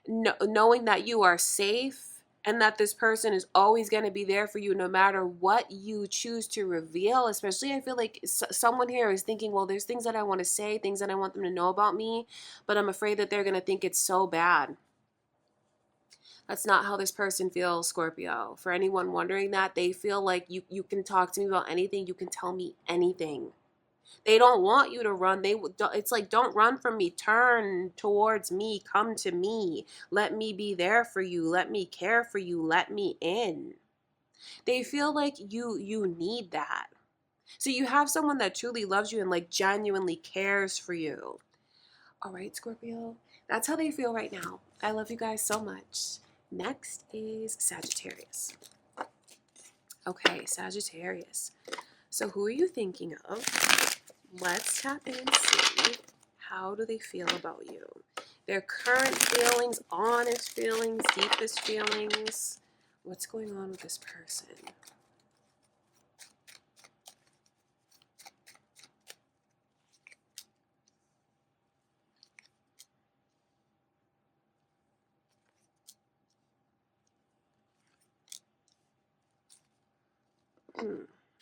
knowing that you are safe and that this person is always going to be there for you no matter what you choose to reveal. Especially, I feel like someone here is thinking, well, there's things that I want to say, things that I want them to know about me, but I'm afraid that they're going to think it's so bad. That's not how this person feels, Scorpio. For anyone wondering that, they feel like you can talk to me about anything, you can tell me anything. They don't want you to run. It's like, don't run from me. Turn towards me. Come to me. Let me be there for you. Let me care for you. Let me in. They feel like you need that. So you have someone that truly loves you and like genuinely cares for you. All right, Scorpio. That's how they feel right now. I love you guys so much. Next is Sagittarius. Okay, Sagittarius. So who are you thinking of? Let's tap in and see, how do they feel about you? Their current feelings, honest feelings, deepest feelings. What's going on with this person?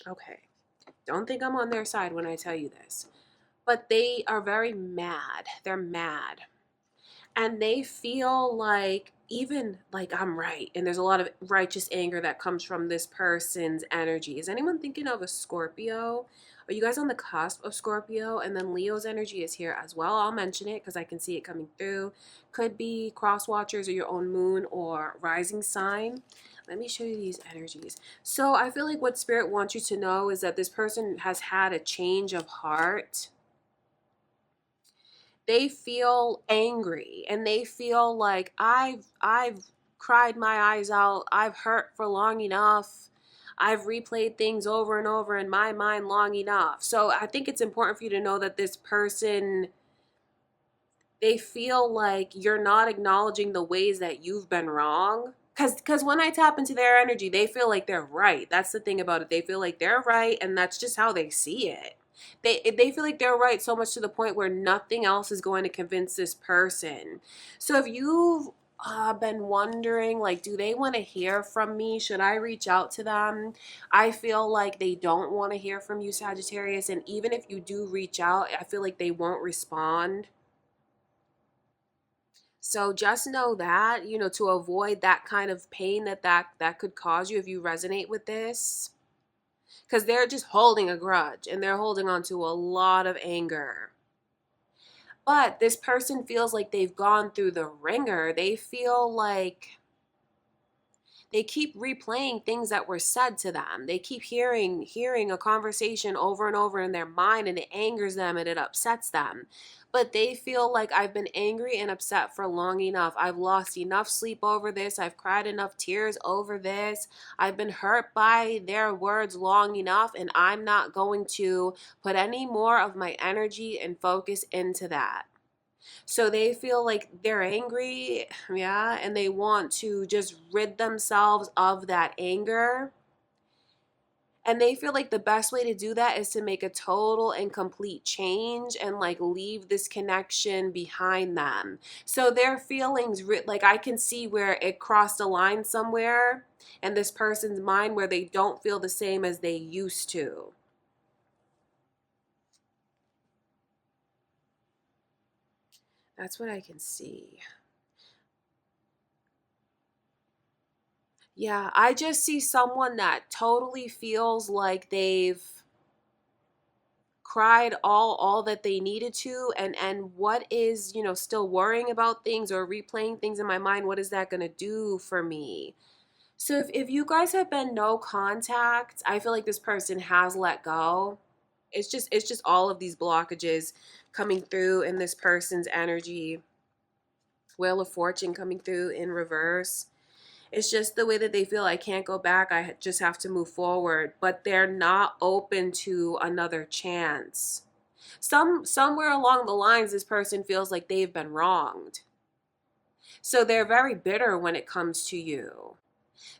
Okay. Don't think I'm on their side when I tell you this. But they are very mad. They're mad. And they feel like, even like I'm right, and there's a lot of righteous anger that comes from this person's energy. Is anyone thinking of a Scorpio? Are you guys on the cusp of Scorpio? And then Leo's energy is here as well. I'll mention it because I can see it coming through. Could be cross watchers or your own moon or rising sign. Let me show you these energies. So I feel like what Spirit wants you to know is that this person has had a change of heart. They feel angry and they feel like I've cried my eyes out. I've hurt for long enough. I've replayed things over and over in my mind long enough. So I think it's important for you to know that this person, they feel like you're not acknowledging the ways that you've been wrong. Because when I tap into their energy, they feel like they're right. That's the thing about it. They feel like they're right, and that's just how they see it. They feel like they're right so much to the point where nothing else is going to convince this person. So if you've been wondering, like, do they want to hear from me? Should I reach out to them? I feel like they don't want to hear from you, Sagittarius. And even if you do reach out, I feel like they won't respond. So just know that, you know, to avoid that kind of pain that could cause you if you resonate with this. Because they're just holding a grudge and they're holding on to a lot of anger. But this person feels like they've gone through the ringer. They feel like they keep replaying things that were said to them. They keep hearing a conversation over and over in their mind, and it angers them and it upsets them. But they feel like, I've been angry and upset for long enough. I've lost enough sleep over this. I've cried enough tears over this. I've been hurt by their words long enough, and I'm not going to put any more of my energy and focus into that. So they feel like they're angry, yeah, and they want to just rid themselves of that anger. And they feel like the best way to do that is to make a total and complete change and like leave this connection behind them. So their feelings, like I can see where it crossed a line somewhere in this person's mind where they don't feel the same as they used to. That's what I can see. Yeah, I just see someone that totally feels like they've cried all that they needed to, and what is, you know, still worrying about things or replaying things in my mind, what is that going to do for me? So if you guys have been no contact, I feel like this person has let go. It's just all of these blockages coming through in this person's energy. Wheel of Fortune coming through in reverse. It's just the way that they feel. I can't go back. I just have to move forward. But they're not open to another chance. Somewhere along the lines, this person feels like they've been wronged. So they're very bitter when it comes to you.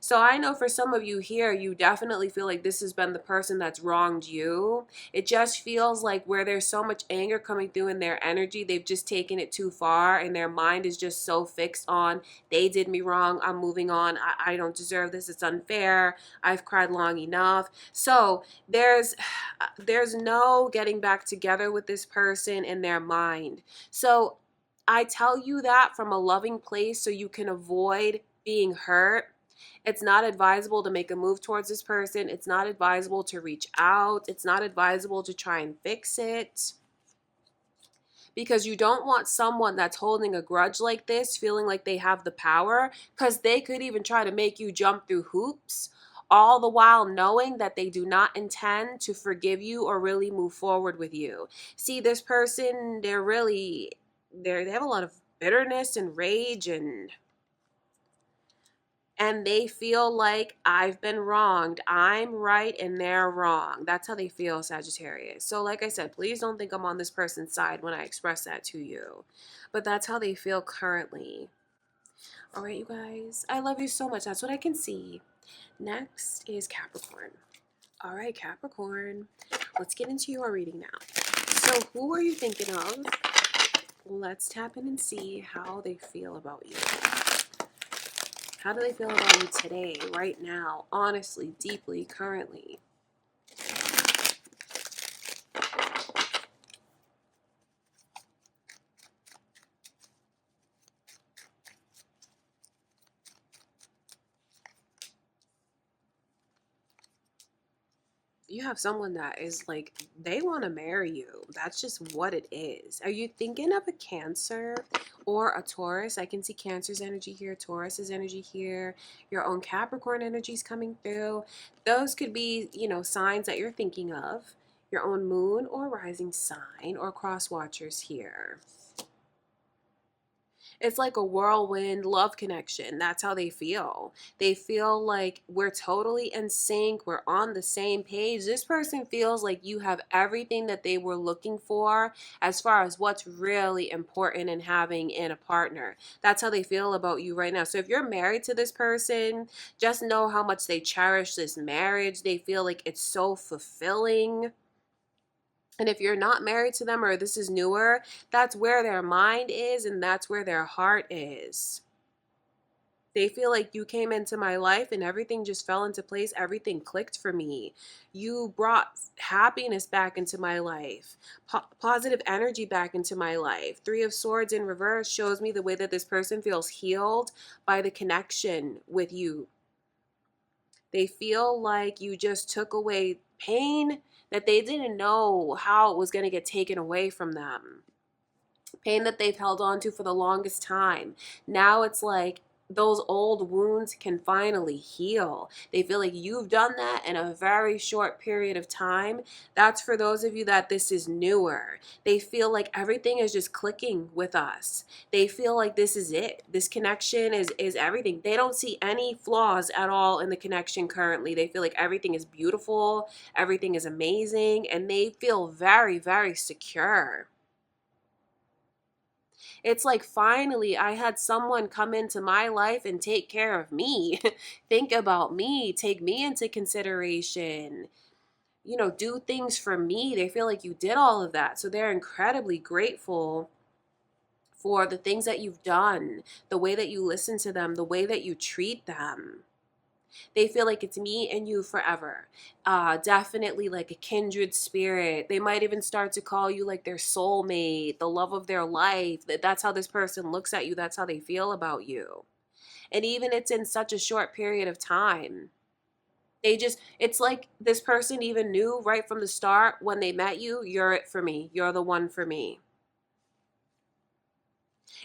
So I know for some of you here, you definitely feel like this has been the person that's wronged you. It just feels like where there's so much anger coming through in their energy, they've just taken it too far, and their mind is just so fixed on, they did me wrong, I'm moving on, I don't deserve this, it's unfair, I've cried long enough. So there's no getting back together with this person in their mind. So I tell you that from a loving place so you can avoid being hurt. It's not advisable to make a move towards this person. It's not advisable to reach out. It's not advisable to try and fix it, because you don't want someone that's holding a grudge like this feeling like they have the power, because they could even try to make you jump through hoops, all the while knowing that they do not intend to forgive you or really move forward with you. See, this person, they have a lot of bitterness and rage, and they feel like, I've been wronged, I'm right and they're wrong. That's how they feel, Sagittarius. So like I said, please don't think I'm on this person's side when I express that to you. But that's how they feel currently. All right, you guys. I love you so much. That's what I can see. Next is Capricorn. All right, Capricorn. Let's get into your reading now. So who are you thinking of? Let's tap in and see how they feel about you. How do they feel about you today, right now, honestly, deeply, currently? You have someone that is like, they want to marry you. That's just what it is. Are you thinking of a Cancer or a Taurus? I can see Cancer's energy here, Taurus's energy here, your own Capricorn energies coming through. Those could be, signs that you're thinking of, your own moon or rising sign or cross watchers here. It's like a whirlwind love connection. That's how they feel. They feel like we're totally in sync. We're on the same page. This person feels like you have everything that they were looking for as far as what's really important in having in a partner. That's how they feel about you right now. So if you're married to this person, just know how much they cherish this marriage. They feel like it's so fulfilling. And if you're not married to them or this is newer, that's where their mind is and that's where their heart is. They feel like you came into my life and everything just fell into place. Everything clicked for me. You brought happiness back into my life, positive energy back into my life. Three of Swords in reverse shows me the way that this person feels healed by the connection with you. They feel like you just took away pain that they didn't know how it was going to get taken away from them. Pain that they've held on to for the longest time. Now it's like those old wounds can finally heal. They feel like you've done that in a very short period of time. That's for those of you that this is newer. They feel like everything is just clicking with us. They feel like this is it. This connection is everything. They don't see any flaws at all in the connection currently. They feel like everything is beautiful, everything is amazing, and they feel very, very secure. It's like finally I had someone come into my life and take care of me. Think about me, take me into consideration. Do things for me. They feel like you did all of that. So they're incredibly grateful for the things that you've done, the way that you listen to them, the way that you treat them. They feel like it's me and you forever. Definitely like a kindred spirit. They might even start to call you like their soulmate, the love of their life. That's how this person looks at you. That's how they feel about you. And even it's in such a short period of time. It's like this person even knew right from the start when they met you, you're it for me. You're the one for me.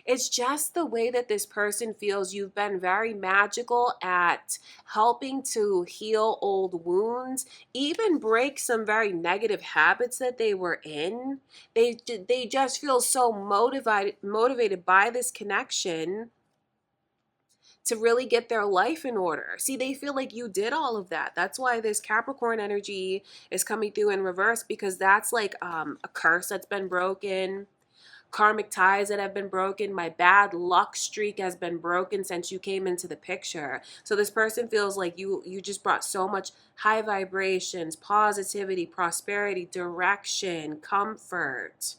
It's just the way that this person feels. You've been very magical at helping to heal old wounds, even break some very negative habits that they were in. They just feel so motivated by this connection to really get their life in order. See, they feel like you did all of that. That's why this Capricorn energy is coming through in reverse, because that's like a curse that's been broken, karmic ties that have been broken. My bad luck streak has been broken since you came into the picture. So this person feels like you just brought so much high vibrations, positivity, prosperity, direction, comfort.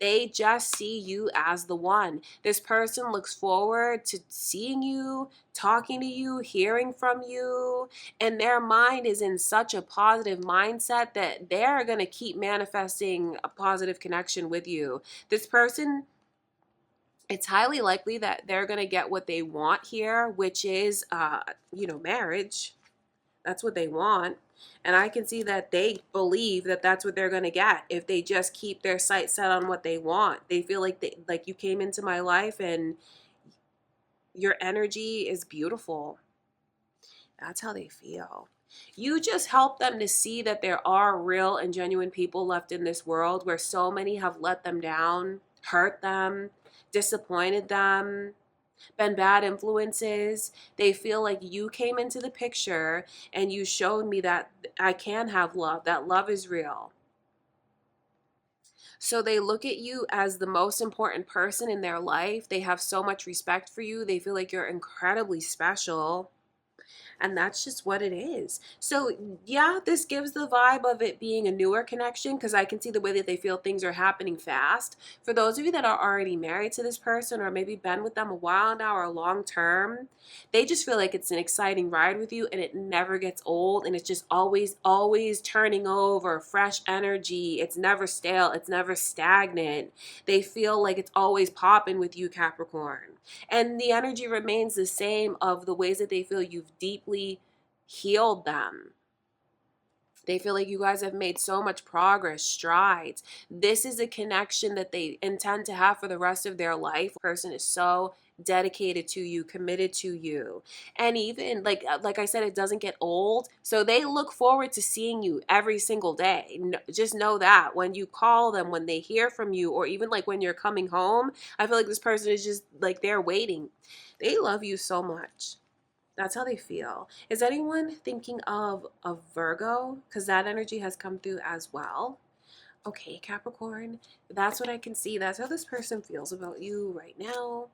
They just see you as the one. This person looks forward to seeing you, talking to you, hearing from you, and their mind is in such a positive mindset that they're going to keep manifesting a positive connection with you. This person, it's highly likely that they're going to get what they want here, which is, marriage. That's what they want. And I can see that they believe that that's what they're going to get if they just keep their sights set on what they want. They feel like you came into my life and your energy is beautiful. That's how they feel. You just help them to see that there are real and genuine people left in this world where so many have let them down, hurt them, disappointed them, been bad influences. They feel like you came into the picture and you showed me that I can have love, that love is real. So they look at you as the most important person in their life. They have so much respect for you. They feel like you're incredibly special. And that's just what it is. So yeah, this gives the vibe of it being a newer connection, because I can see the way that they feel things are happening fast. For those of you that are already married to this person or maybe been with them a while now or long term, they just feel like it's an exciting ride with you and it never gets old, and it's just always turning over, fresh energy. It's never stale, it's never stagnant. They feel like it's always popping with you, Capricorn. And the energy remains the same of the ways that they feel you've deeply healed them. They feel like you guys have made so much progress, strides. This is a connection that they intend to have for the rest of their life. The person is so dedicated to you, committed to you. And even like I said, it doesn't get old. So they look forward to seeing you every single day. Just know that when you call them, when they hear from you, or even like when you're coming home, I feel like this person is just like they're waiting. They love you so much. That's how they feel. Is anyone thinking of a Virgo? Because that energy has come through as well. Okay, Capricorn, that's what I can see. That's how this person feels about you right now.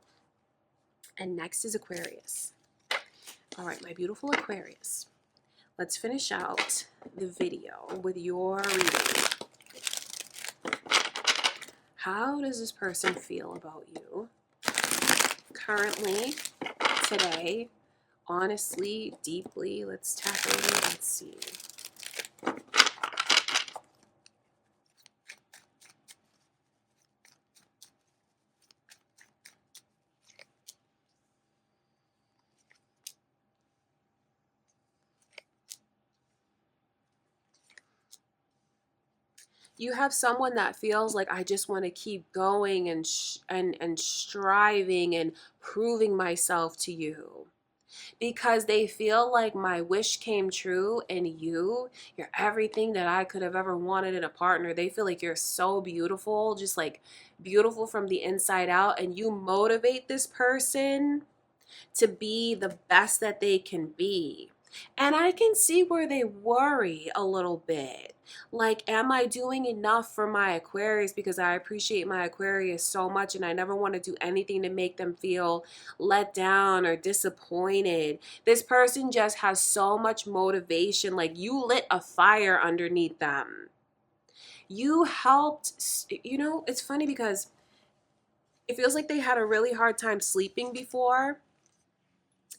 And next is Aquarius. All right, my beautiful Aquarius. Let's finish out the video with your reading. How does this person feel about you currently, today? Honestly, deeply, let's tackle it. Let's see. You have someone that feels like I just want to keep going and and striving and proving myself to you, because they feel like my wish came true and you're everything that I could have ever wanted in a partner. They feel like you're so beautiful, just like beautiful from the inside out, and you motivate this person to be the best that they can be. And I can see where they worry a little bit. Like, am I doing enough for my Aquarius? Because I appreciate my Aquarius so much and I never want to do anything to make them feel let down or disappointed. This person just has so much motivation. Like, you lit a fire underneath them. You helped, it's funny because it feels like they had a really hard time sleeping before.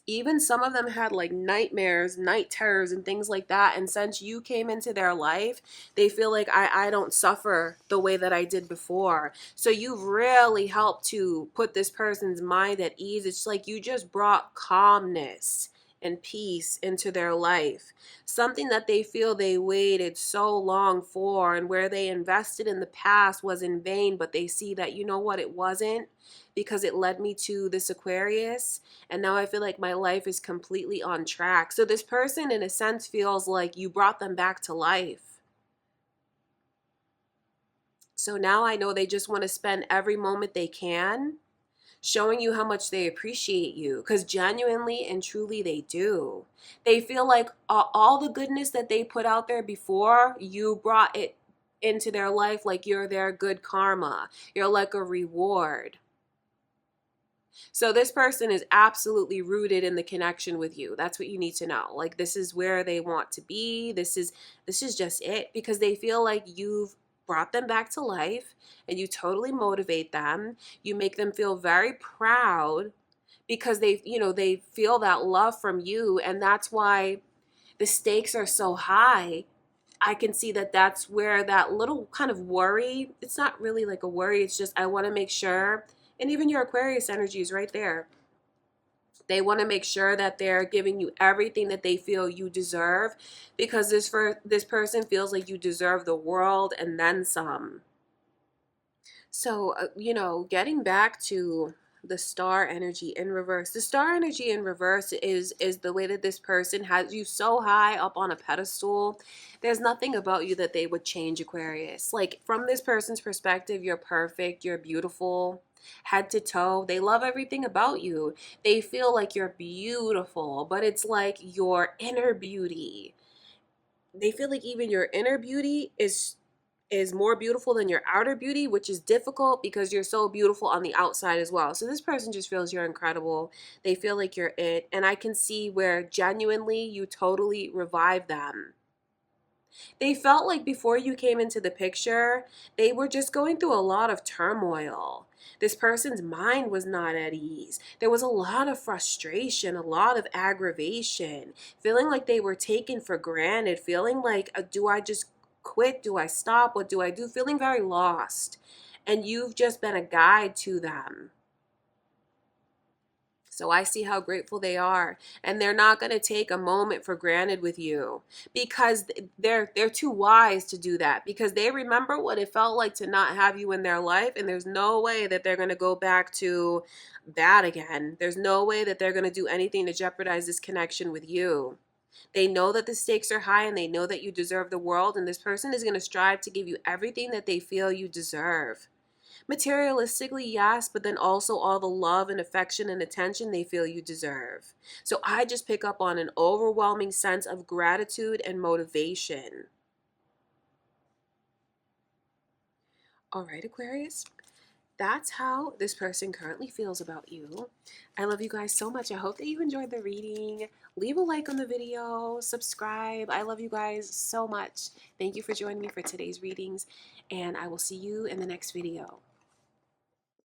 Even some of them had like nightmares, night terrors, and things like that. And since you came into their life, they feel like I don't suffer the way that I did before. So you've really helped to put this person's mind at ease. It's like you just brought calmness and peace into their life. Something that they feel they waited so long for, and where they invested in the past was in vain, but they see that, you know what, it wasn't, because it led me to this Aquarius, and now I feel like my life is completely on track. So this person, in a sense, feels like you brought them back to life. So now I know they just want to spend every moment they can showing you how much they appreciate you, because genuinely and truly they do. They feel like all the goodness that they put out there before, you brought it into their life, like you're their good karma. You're like a reward. So this person is absolutely rooted in the connection with you. That's what you need to know. Like, this is where they want to be. This is just it, because they feel like you've brought them back to life and you totally motivate them. You make them feel very proud because they feel that love from you, and that's why the stakes are so high. I can see that that's where that little kind of worry, it's not really like a worry, it's just I want to make sure. And even your Aquarius energy is right there. They want to make sure that they're giving you everything that they feel you deserve, because this person feels like you deserve the world and then some. So, getting back to the star energy in reverse. The star energy in reverse is the way that this person has you so high up on a pedestal. There's nothing about you that they would change, Aquarius. Like, from this person's perspective, you're perfect, you're beautiful, head to toe. They love everything about you. They feel like you're beautiful, but it's like your inner beauty. They feel like even your inner beauty is more beautiful than your outer beauty, which is difficult because you're so beautiful on the outside as well. So this person just feels you're incredible. They feel like you're it. And I can see where genuinely you totally revive them. They felt like before you came into the picture, they were just going through a lot of turmoil. This person's mind was not at ease. There was a lot of frustration, a lot of aggravation, feeling like they were taken for granted, feeling like, do I just quit? Do I stop? What do I do? Feeling very lost. And you've just been a guide to them. So I see how grateful they are, and they're not going to take a moment for granted with you, because they're too wise to do that, because they remember what it felt like to not have you in their life, and there's no way that they're going to go back to that again. There's no way that they're going to do anything to jeopardize this connection with you. They know that the stakes are high, and they know that you deserve the world, and this person is going to strive to give you everything that they feel you deserve. Materialistically, yes, but then also all the love and affection and attention they feel you deserve. So I just pick up on an overwhelming sense of gratitude and motivation. All right, Aquarius, that's how this person currently feels about you. I love you guys so much. I hope that you enjoyed the reading. Leave a like on the video, subscribe. I love you guys so much. Thank you for joining me for today's readings, and I will see you in the next video.